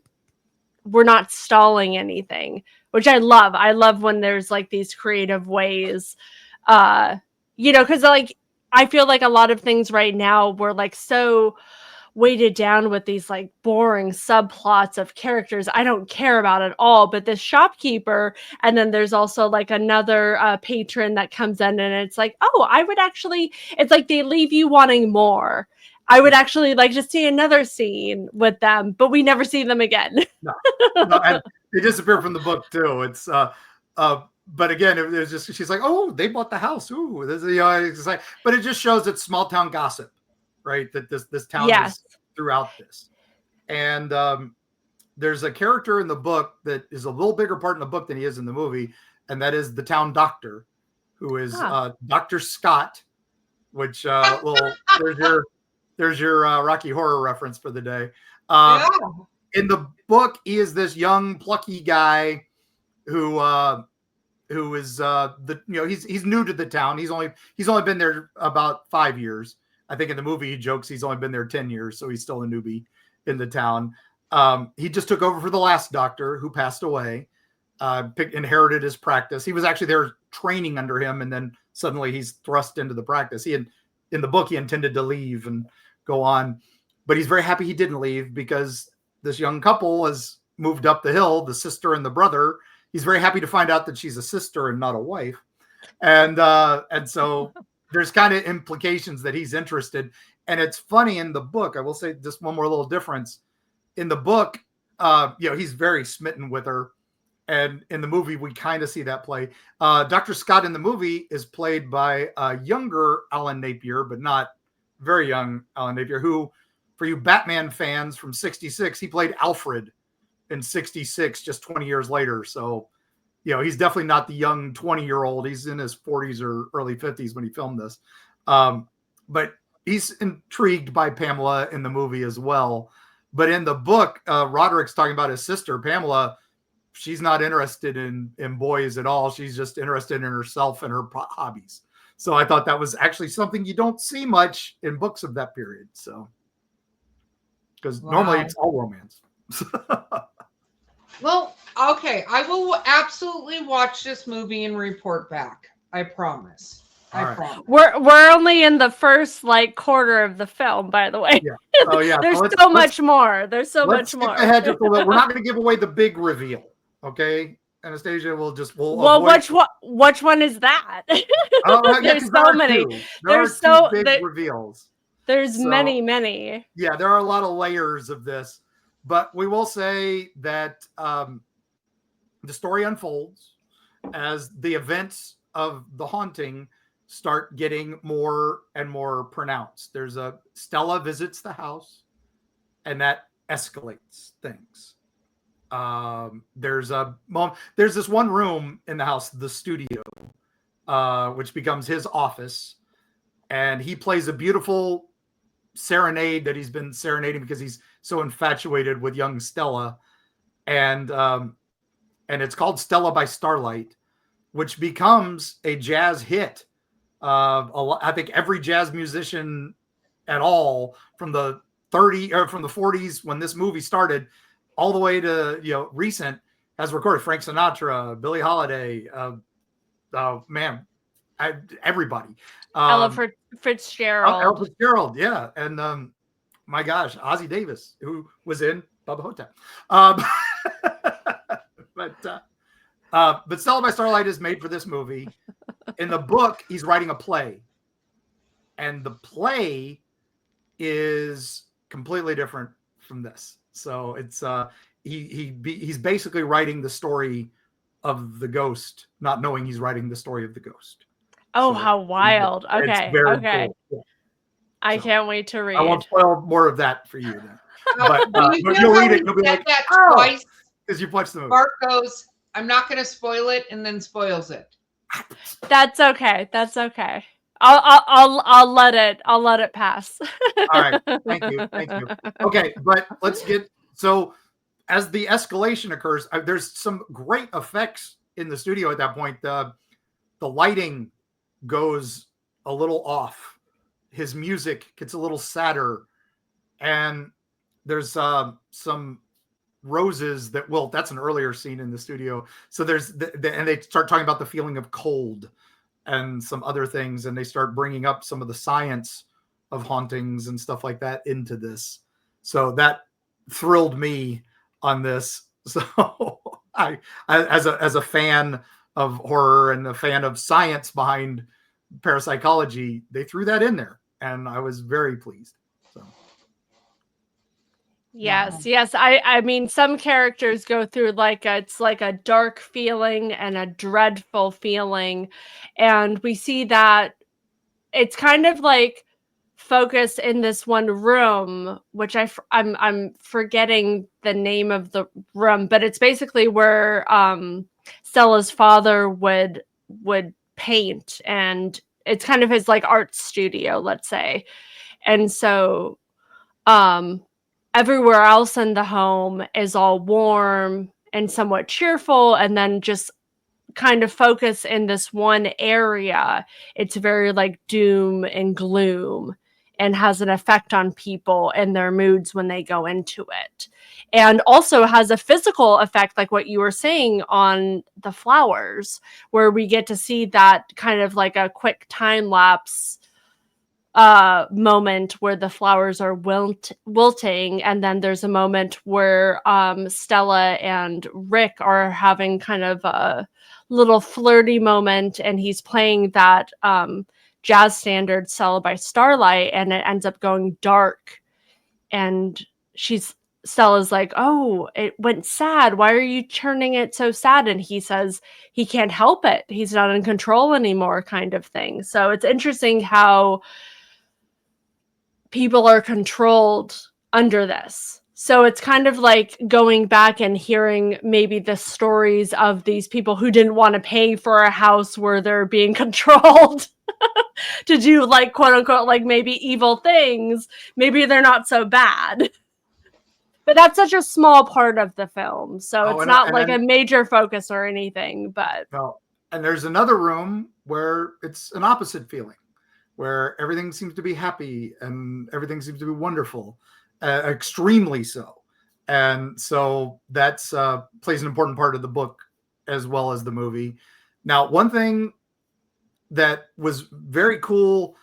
we're not stalling anything, which I love. I love when there's like these creative ways, because like I feel like a lot of things right now we're like so weighted down with these like boring subplots of characters I don't care about at all. But this shopkeeper, and then there's also like another patron that comes in, and it's like, oh, it's like they leave you wanting more. I would actually like to see another scene with them, but we never see them again. No, and they disappear from the book too. It's but again, it was just she's like, oh, they bought the house. Ooh, this, it's like, but it just shows it's small town gossip, right? That this town is throughout this, and there's a character in the book that is a little bigger part in the book than he is in the movie, and that is the town doctor, who is Dr. Scott, which there's your Rocky Horror reference for the day. In the book, he is this young plucky guy who is he's new to the town. He's only been there about 5 years. I think in the movie he jokes he's only been there 10 years, so he's still a newbie in the town. He just took over for the last doctor who passed away. Inherited his practice. He was actually there training under him, and then suddenly he's thrust into the practice. In the book he intended to leave and go on, but he's very happy he didn't leave because this young couple has moved up the hill, the sister and the brother. He's very happy to find out that she's a sister and not a wife, and so there's kind of implications that he's interested. And it's funny in the book. I will say just one more little difference. In the book, he's very smitten with her. And in the movie, we kind of see that play. Dr. Scott in the movie is played by a younger Alan Napier, but not very young Alan Napier, who, for you Batman fans from 66, he played Alfred in 66, just 20 years later. So, he's definitely not the young 20-year-old. He's in his 40s or early 50s when he filmed this. But he's intrigued by Pamela in the movie as well. But in the book, Roderick's talking about his sister, Pamela. She's not interested in boys at all. She's just interested in herself and her hobbies. So I thought that was actually something you don't see much in books of that period. So, because normally it's all romance. Well, okay. I will absolutely watch this movie and report back. I promise. I promise. We're only in the first quarter of the film, by the way. Yeah. Oh yeah. There's so much more. There's so much more. Ahead just a little. We're not going to give away the big reveal. Okay, Anastasia, we'll which one is that? There's so many. There's so big reveals. There's many. Yeah, there are a lot of layers of this, but we will say that the story unfolds as the events of the haunting start getting more and more pronounced. There's Stella visits the house, and that escalates things. There's this one room in the house, the studio, which becomes his office, and he plays a beautiful serenade that he's been serenading because he's so infatuated with young Stella, and it's called Stella by Starlight, which becomes a jazz hit. I think every jazz musician at all from the 40s when this movie started all the way to recent has recorded. Frank Sinatra, Billie Holiday, everybody. Ella Fitzgerald. Ella Fitzgerald, yeah, and my gosh, Ozzie Davis, who was in Bubba Hotep. But Stella by Starlight is made for this movie. In the book, he's writing a play, and the play is completely different from this. So it's he's basically writing the story of the ghost, not knowing he's writing the story of the ghost. Oh, so how wild! Okay. Cool. Yeah. I can't wait to read. I won't spoil more of that for you then. But you'll read it. You'll be like, that twice because you've watched the movie. Mark goes, "I'm not going to spoil it," and then spoils it. That's okay. I'll let it pass. All right. Thank you. Okay, but let's get so as the escalation occurs, there's some great effects in the studio at that point. The lighting goes a little off. His music gets a little sadder, and there's some roses that wilt. That's an earlier scene in the studio. So there's and they start talking about the feeling of cold and some other things, and they start bringing up some of the science of hauntings and stuff like that into this. So that thrilled me on this. So I as a fan of horror and a fan of science behind parapsychology, they threw that in there, and I was very pleased. So Yes, yes. I mean, some characters go through it's like a dark feeling and a dreadful feeling, and we see that it's kind of like focused in this one room, which I'm forgetting the name of the room, but it's basically where Stella's father would paint, and it's kind of his like art studio, let's say. And so um everywhere else in the home is all warm and somewhat cheerful, and then just kind of focus in this one area, it's very like doom and gloom, and has an effect on people and their moods when they go into it. And also has a physical effect, like what you were saying, on the flowers, where we get to see that kind of like a quick time lapse moment where the flowers are wilting, and then there's a moment where Stella and Rick are having kind of a little flirty moment, and he's playing that jazz standard Stella by Starlight, and it ends up going dark, and Stella's like, "Oh, it went sad. Why are you turning it so sad?" And he says he can't help it. He's not in control anymore, kind of thing. So it's interesting how people are controlled under this. So it's kind of like going back and hearing maybe the stories of these people who didn't want to pay for a house where they're being controlled to do like quote unquote like maybe evil things. Maybe they're not so bad. But that's such a small part of the film. So Oh, it's not like a major focus or anything, but no. And there's another room where it's an opposite feeling, where everything seems to be happy and everything seems to be wonderful, extremely so. And so that's plays an important part of the book as well as the movie. Now, one thing that was very cool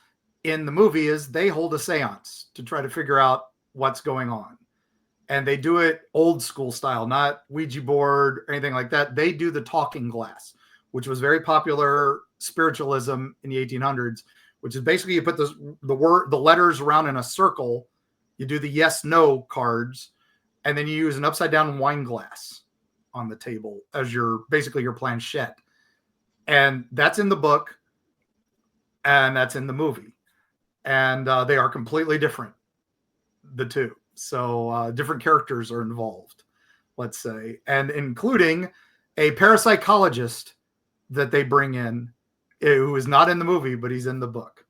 in the movie is they hold a seance to try to figure out what's going on. And they do it old school style, not Ouija board or anything like that. They do the talking glass, which was very popular spiritualism in the 1800s, which is basically you put the letters around in a circle, you do the yes no cards, and then you use an upside down wine glass on the table as your planchette. And that's in the book, and that's in the movie, and they are completely different, the two. So different characters are involved, let's say, and including a parapsychologist that they bring in, who is not in the movie, but he's in the book.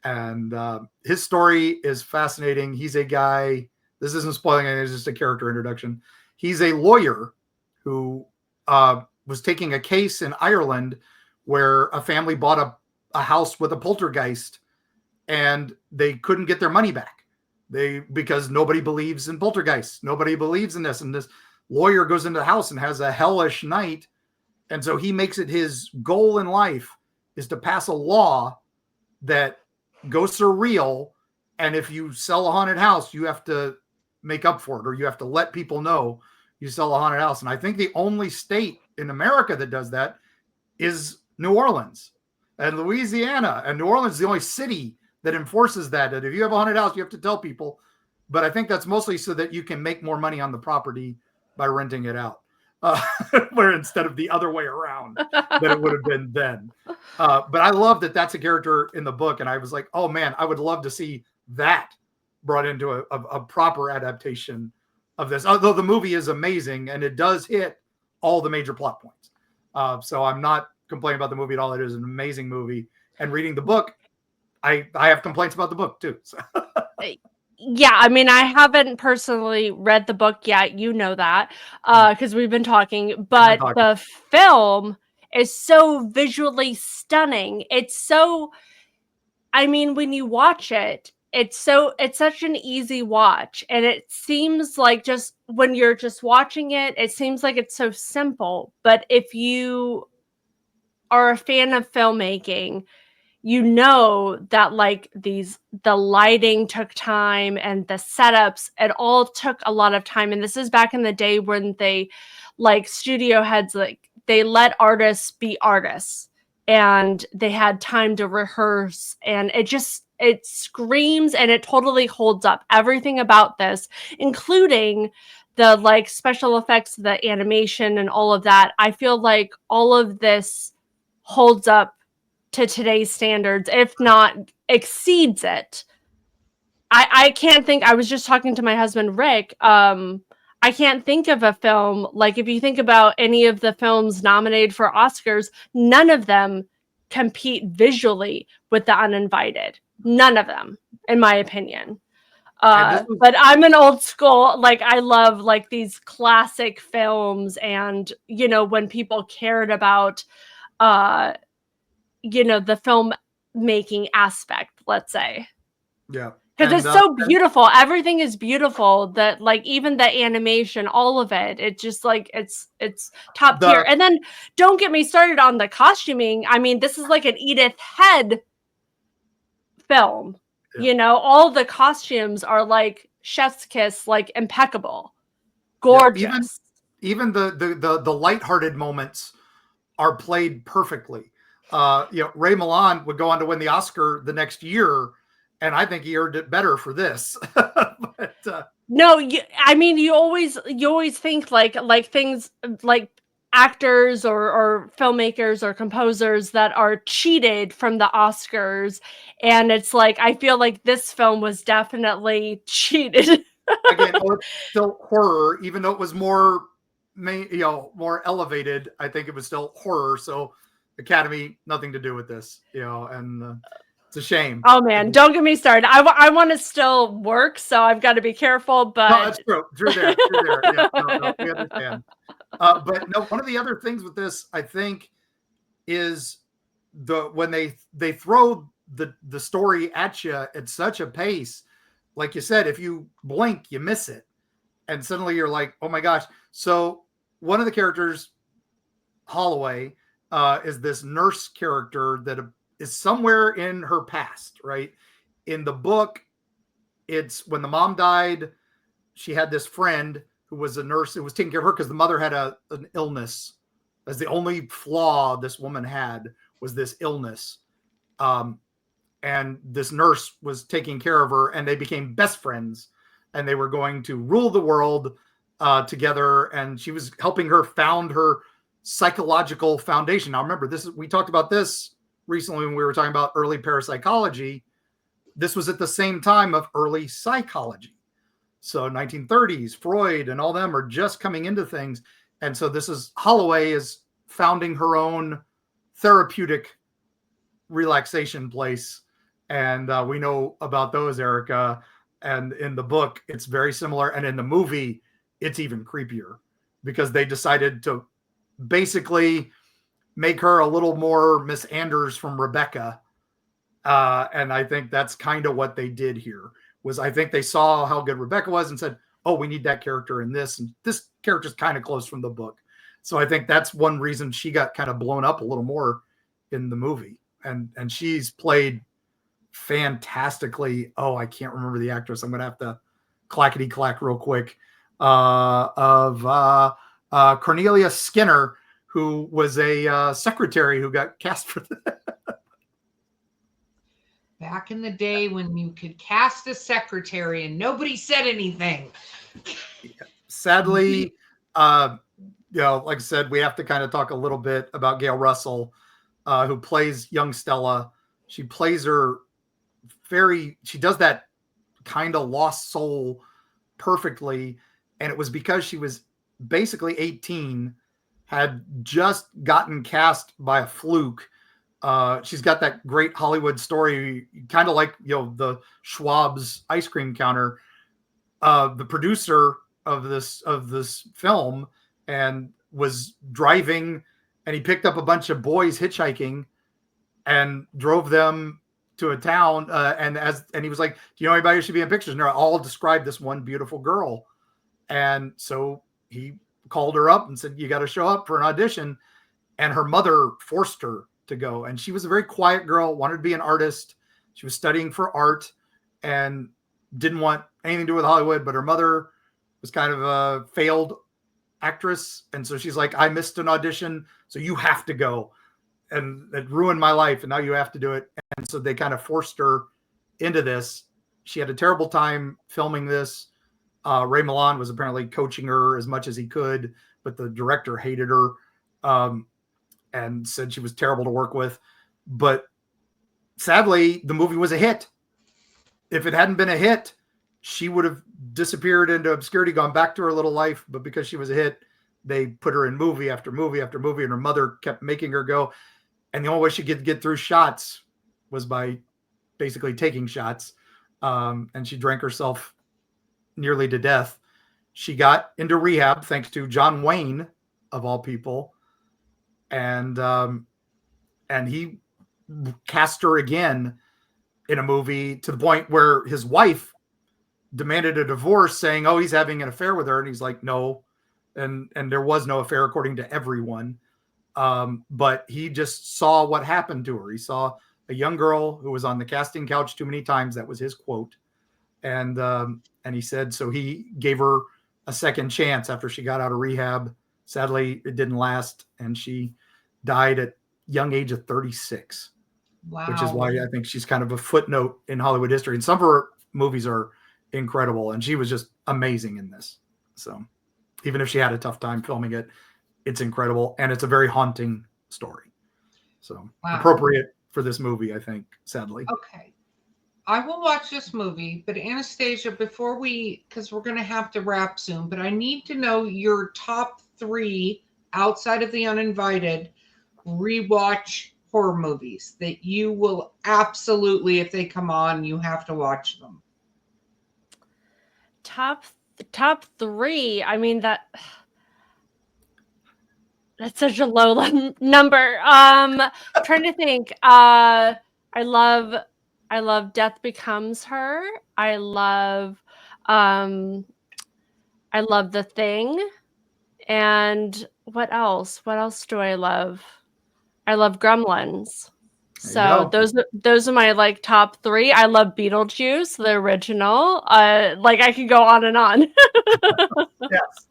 And his story is fascinating. He's a guy, this isn't spoiling anything, it's just a character introduction. He's a lawyer who was taking a case in Ireland where a family bought a house with a poltergeist, and they couldn't get their money back. Because nobody believes in poltergeists. Nobody believes in this. And this lawyer goes into the house and has a hellish night. And so he makes it his goal in life is to pass a law that ghosts are real. And if you sell a haunted house, you have to make up for it, or you have to let people know you sell a haunted house. And I think the only state in America that does that is New Orleans and Louisiana. And New Orleans is the only city that enforces that if you have a haunted house, you have to tell people. But I think that's mostly so that you can make more money on the property by renting it out, where instead of the other way around that it would have been then. But I love that that's a character in the book, and I was like, oh man, I would love to see that brought into a proper adaptation of this. Although the movie is amazing and it does hit all the major plot points, so I'm not complaining about the movie at all. It is an amazing movie, and reading the book, I have complaints about the book too. So. Yeah, I mean, I haven't personally read the book yet. You know that because we've been talking. But the film is so visually stunning. It's so, I mean, when you watch it, it's such an easy watch. And it seems like just when you're just watching it, it seems like it's so simple. But if you are a fan of filmmaking, you know that like the lighting took time, and the setups, it all took a lot of time. And this is back in the day when they like studio heads, like they let artists be artists, and they had time to rehearse, and it it screams, and it totally holds up. Everything about this, including the like special effects, the animation, and all of that. I feel like all of this holds up to today's standards, if not exceeds it. I can't think. I was just talking to my husband Rick. I can't think of a film, like if you think about any of the films nominated for Oscars, none of them compete visually with The Uninvited. None of them, in my opinion. And this was, But I'm an old school, like I love like these classic films, and you know, when people cared about you know, the film making aspect, let's say. yeah. Because And it's so beautiful. Everything is beautiful. That like even the animation, all of it, it just like it's top the tier. And then don't get me started on the costuming. I mean, this is like an Edith Head film. Yeah. You know, all the costumes are like chef's kiss, like impeccable, yeah, gorgeous. even the lighthearted moments are played perfectly. You know, Ray Milland would go on to win the Oscar the next year, and I think he earned it better for this. But No, I mean, you always think like things like actors or filmmakers or composers that are cheated from the Oscars, and it's like I feel like this film was definitely cheated. again, it's still horror, even though it was more more elevated. I think it was still horror. So Academy, nothing to do with this, and it's a shame. Oh man, don't get me started. I want to still work, so I've got to be careful. No, But that's true. Drew there. Yeah, no, we understand. But no, one of the other things with this, I think, is when they throw the story at you at such a pace, like you said, if you blink, you miss it, and suddenly you're like, oh my gosh. So one of the characters, Holloway, is this nurse character that is somewhere in her past, right? In the book, it's when the mom died, she had this friend who was a nurse who was taking care of her because the mother had an illness. That's the only flaw this woman had, was this illness. And this nurse was taking care of her, and they became best friends, and they were going to rule the world together. And she was helping her found her psychological foundation. Now, remember, we talked about this recently when we were talking about early parapsychology. This was at the same time of early psychology. So 1930s, Freud and all them are just coming into things. And so this is Holloway is founding her own therapeutic relaxation place. And we know about those, Erika. And in the book, it's very similar. And in the movie, it's even creepier because they decided to basically make her a little more Miss Anders from Rebecca. And I think that's kind of what they did here. Was I think they saw how good Rebecca was and said, oh, we need that character in this. And this character's kind of close from the book. So I think that's one reason she got kind of blown up a little more in the movie. And she's played fantastically. Oh, I can't remember the actress. I'm going to have to clackety clack real quick. Of Cornelia Skinner, who was a secretary who got cast for that. Back in the day when you could cast a secretary and nobody said anything. Sadly, like I said, we have to kind of talk a little bit about Gail Russell, who plays young Stella. She plays her she does that kind of lost soul perfectly. And it was because she was basically 18, had just gotten cast by a fluke. She's got that great Hollywood story, kind of like, the Schwab's ice cream counter. The producer of this film and was driving, and he picked up a bunch of boys hitchhiking and drove them to a town. And he was like, do you know anybody who should be in pictures? And they all described this one beautiful girl. And so he called her up and said, you got to show up for an audition. And her mother forced her to go. And she was a very quiet girl, wanted to be an artist. She was studying for art and didn't want anything to do with Hollywood, but her mother was kind of a failed actress. And so she's like, I missed an audition, so you have to go. And it ruined my life, and now you have to do it. And so they kind of forced her into this. She had a terrible time filming this. Ray Milland was apparently coaching her as much as he could, but the director hated her and said she was terrible to work with. But sadly, the movie was a hit. If it hadn't been a hit, she would have disappeared into obscurity, gone back to her little life. But because she was a hit, they put her in movie after movie after movie, and her mother kept making her go. And the only way she could get through shots was by basically taking shots. And she drank herself nearly to death. She got into rehab thanks to John Wayne, of all people. And he cast her again in a movie to the point where his wife demanded a divorce, saying, "Oh, he's having an affair with her." And he's like, "No." And there was no affair according to everyone. But he just saw what happened to her. He saw a young girl who was on the casting couch too many times. That was his quote. And he said, so he gave her a second chance after she got out of rehab. Sadly, it didn't last. And she died at young age of 36. Wow. Which is why I think she's kind of a footnote in Hollywood history. And some of her movies are incredible. And she was just amazing in this. So even if she had a tough time filming it, it's incredible. And it's a very haunting story. So appropriate for this movie, I think, sadly. Okay. I will watch this movie, but Anastasia, before because we're going to have to wrap soon, but I need to know your top 3 outside of The Uninvited rewatch horror movies that you will absolutely, if they come on, you have to watch them. Top 3. I mean, that's such a low number. Trying to think. I love Death Becomes Her. I love The Thing. And what else? What else do I love? I love Gremlins. So those are my top 3. I love Beetlejuice, the original. I could go on and on. Yes,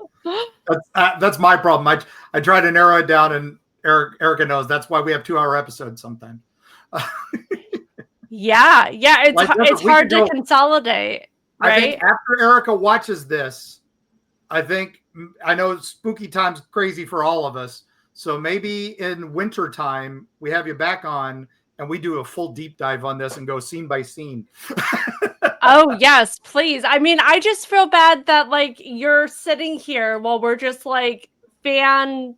that's my problem. I try to narrow it down, and Erika knows that's why we have 2-hour episodes sometimes. Yeah, it's hard to consolidate, right? I think after Erika watches this, I know spooky time's crazy for all of us. So maybe in winter time, we have you back on and we do a full deep dive on this and go scene by scene. Oh, yes, please. I mean, I just feel bad that you're sitting here while we're just fanning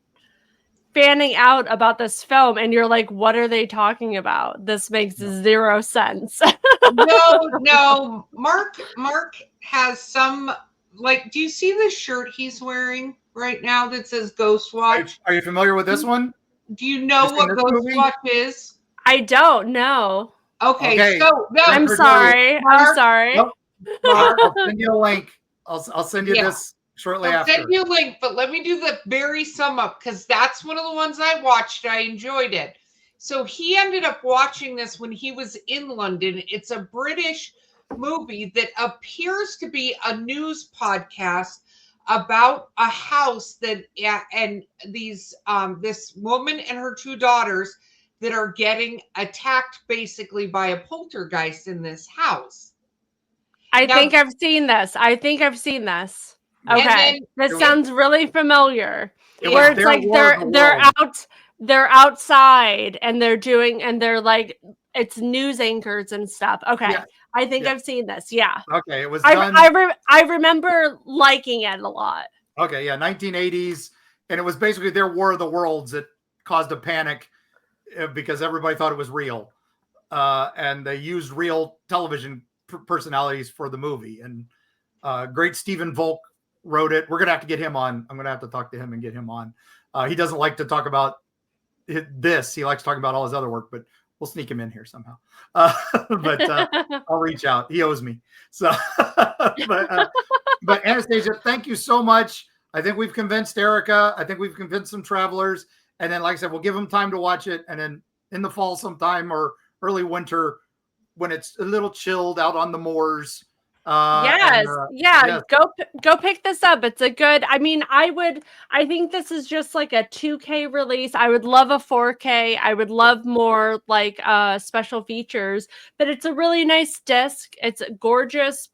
out about this film and you're like, what are they talking about? This makes zero sense. No. Mark has some, do you see the shirt he's wearing right now that says Ghost Watch? Are you familiar with this one? Do you know what Ghost Watch is? I don't know. Okay. So no, I'm sorry. Nope. Mark, I'll send you a link. I'll send you this shortly after. I'll send you a link, but let me do the very sum up because that's one of the ones I watched. I enjoyed it. So he ended up watching this when he was in London. It's a British movie that appears to be a news podcast about a house and these this woman and her 2 daughters that are getting attacked basically by a poltergeist in this house. I think I've seen this. Okay. This sounds really familiar. Where it's they're outside and they're it's news anchors and stuff. Okay. Yeah. I think I've seen this. Yeah. Okay. It was done. I remember liking it a lot. Okay. Yeah. 1980s. And it was basically their War of the Worlds that caused a panic because everybody thought it was real. And they used real television personalities for the movie. And great Stephen Volk wrote it. We're going to have to get him on. I'm going to have to talk to him and get him on. He doesn't like to talk about this. He likes talking about all his other work, but we'll sneak him in here somehow. But I'll reach out. He owes me. So, but Anastasia, thank you so much. I think we've convinced Erika. I think we've convinced some travelers. And then, like I said, we'll give them time to watch it. And then in the fall sometime or early winter, when it's a little chilled out on the moors, And Yeah, yes, go pick this up. It's a good. I mean, I think this is just like a 2K release. I would love a 4K. I would love more like special features, but it's a really nice disc. It's gorgeous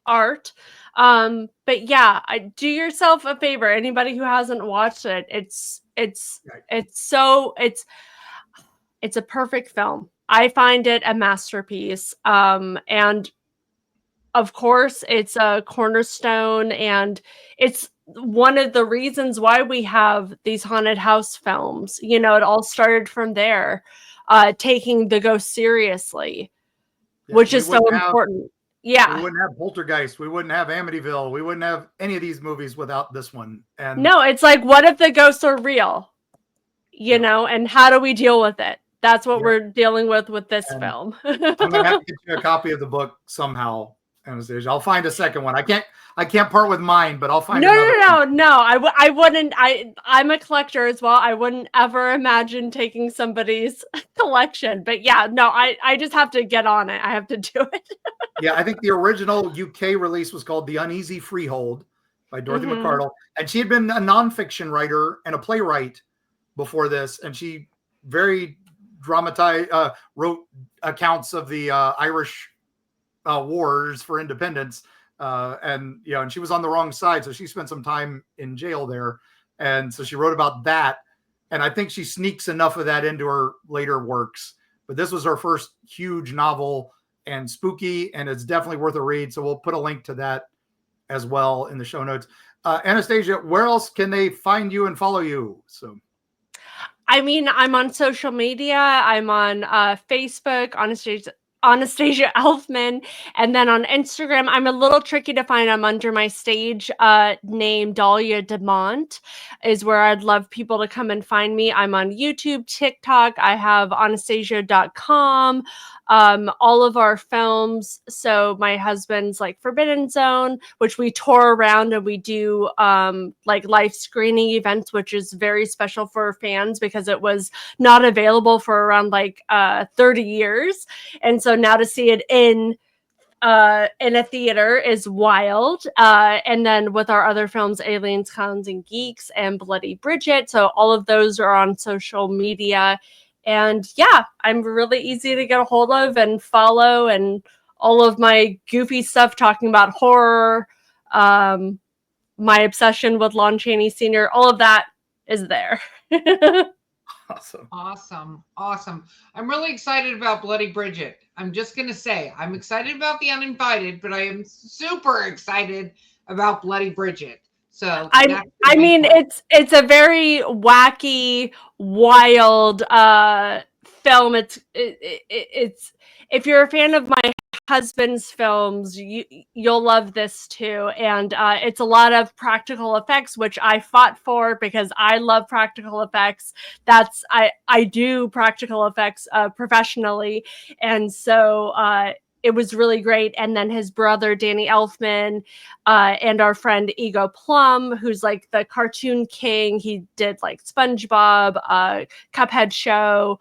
art. But yeah, do yourself a favor. Anybody who hasn't watched it, it's a perfect film. I find it a masterpiece. And of course, it's a cornerstone, and it's one of the reasons why we have these haunted house films. You know, it all started from there, taking the ghost seriously, yeah, which is so important. we Yeah. wouldn't have Poltergeist, we wouldn't have Amityville, we wouldn't have any of these movies without this one. And No, it's like, what if the ghosts are real? You yeah, know, and how do we deal with it? That's what yeah, we're dealing with this and film. I'm gonna have to get you a copy of the book somehow, Anastasia. I'll find a second one. I can't part with mine, but I'll find No, another one. no, no, no. I wouldn't. I'm a collector as well. I wouldn't ever imagine taking somebody's collection. But yeah, no, I just have to get on it. I have to do it. Yeah, I think the original UK release was called The Uneasy Freehold by Dorothy Hmm. McCardle. And she had been a nonfiction writer and a playwright before this. And she very dramatized, wrote accounts of the Irish wars for independence. And, you know, and she was on the wrong side. So she spent some time in jail there. And so she wrote about that. And I think she sneaks enough of that into her later works. But this was her first huge novel and spooky, and it's definitely worth a read. So we'll put a link to that as well in the show notes. Anastasia, where else can they find you and follow you? So, I mean, I'm on social media. I'm on Facebook, Anastasia Elfman, and then on Instagram, I'm a little tricky to find. I'm under my stage name, Dahlia Demont, is where I'd love people to come and find me. I'm on YouTube, TikTok. I have Anastasia.com. All of our films. So my husband's like Forbidden Zone, which we tour around and we do like live screening events, which is very special for fans because it was not available for around like 30 years. And so now to see it in a theater is wild. And then with our other films, Aliens, Clowns, and Geeks, and Bloody Bridget. So all of those are on social media. And yeah, I'm really easy to get a hold of and follow. And all of my goofy stuff talking about horror, my obsession with Lon Chaney Sr., all of that is there. awesome. Awesome. Awesome. I'm really excited about Bloody Bridget. I'm just going to say, I'm excited about The Uninvited, but I am super excited about Bloody Bridget. So I mean, it's a very wacky, wild film. It's if you're a fan of my husband's films, you'll love this too. And it's a lot of practical effects, which I fought for because I love practical effects. I do practical effects professionally, and so it was really great. And then his brother Danny Elfman and our friend Ego Plum, who's like the cartoon king. He did like SpongeBob, Cuphead show,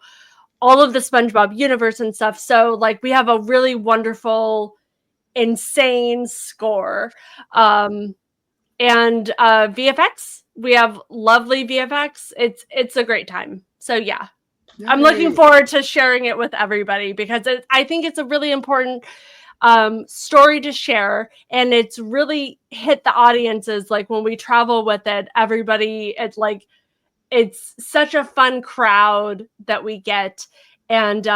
all of the SpongeBob universe and stuff. So like we have a really wonderful, insane score. And VFX, we have lovely VFX. It's a great time. So yeah, I'm looking Yay. forward to sharing it with everybody because I think it's a really important story to share, and it's really hit the audiences. Like when we travel with it, everybody, it's such a fun crowd that we get. And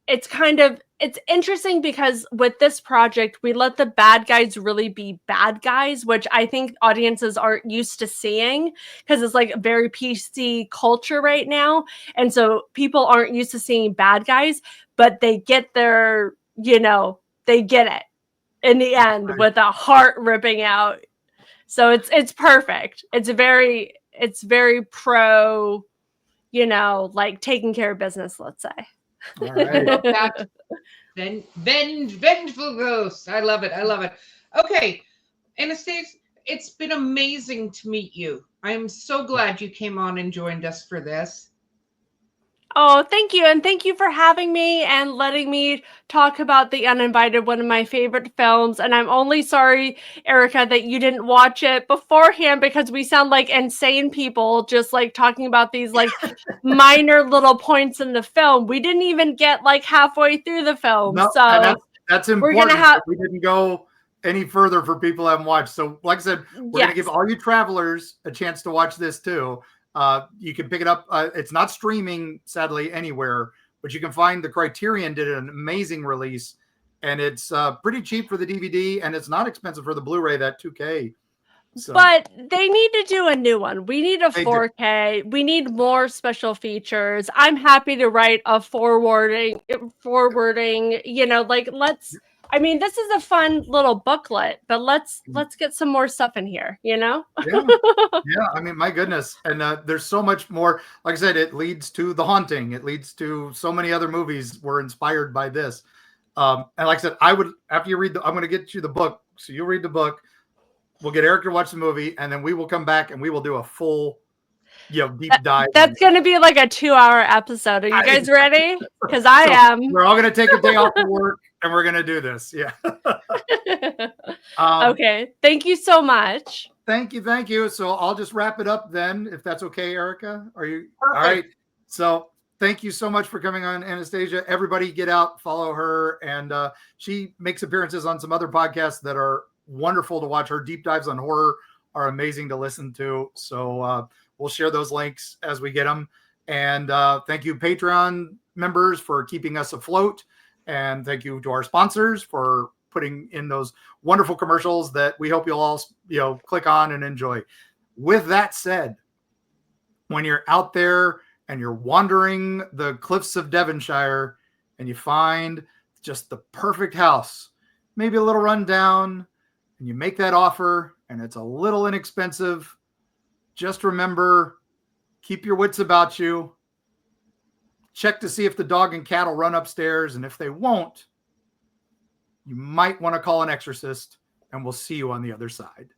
it's interesting because with this project we let the bad guys really be bad guys, which I think audiences aren't used to seeing because it's like a very PC culture right now, and so people aren't used to seeing bad guys, but they get their, they get it in the end Right. with a heart ripping out. So it's perfect. It's very pro, like taking care of business, let's say. All right. love that. Vengeful ghosts. I love it. I love it. Okay, Anastasia, it's been amazing to meet you. I am so glad you came on and joined us for this. Oh, thank you. And thank you for having me and letting me talk about The Uninvited, one of my favorite films. And I'm only sorry, Erika, that you didn't watch it beforehand because we sound like insane people just like talking about these like minor little points in the film. We didn't even get like halfway through the film. No, and So that's we're going to important have, that we didn't go any further for people who haven't watched. So, like I said, we're going to give yes. all you travelers a chance to watch this too. You can pick it up. It's not streaming, sadly, anywhere, but you can find the Criterion did an amazing release, and it's pretty cheap for the DVD, and it's not expensive for the Blu-ray, that 2K. So But they need to do a new one. We need a they do. 4K. We need more special features. I'm happy to write a forwarding, like let's I mean, this is a fun little booklet, but let's get some more stuff in here, you know? Yeah. Yeah, I mean, my goodness. And there's so much more. Like I said, it leads to The Haunting. It leads to so many other movies were inspired by this. And like I said, I would, after you read I'm going to get you the book. So you'll read the book. We'll get Eric to watch the movie, and then we will come back and we will do a full, deep dive. That's going to be like a 2-hour episode. Are you guys ready? Because I am. We're all going to take a day off of work and we're going to do this. Yeah. Okay. Thank you so much. Thank you. Thank you. So I'll just wrap it up then, if that's okay, Erica. Are you Perfect. all right? So thank you so much for coming on, Anastasia. Everybody get out, follow her. And she makes appearances on some other podcasts that are wonderful to watch. Her deep dives on horror are amazing to listen to. So we'll share those links as we get them. And thank you, Patreon members, for keeping us afloat. And thank you to our sponsors for putting in those wonderful commercials that we hope you'll all, click on and enjoy. With that said, when you're out there and you're wandering the cliffs of Devonshire and you find just the perfect house, maybe a little rundown, and you make that offer and it's a little inexpensive, just remember, keep your wits about you. Check to see if the dog and cat will run upstairs, and if they won't, you might want to call an exorcist, and we'll see you on the other side.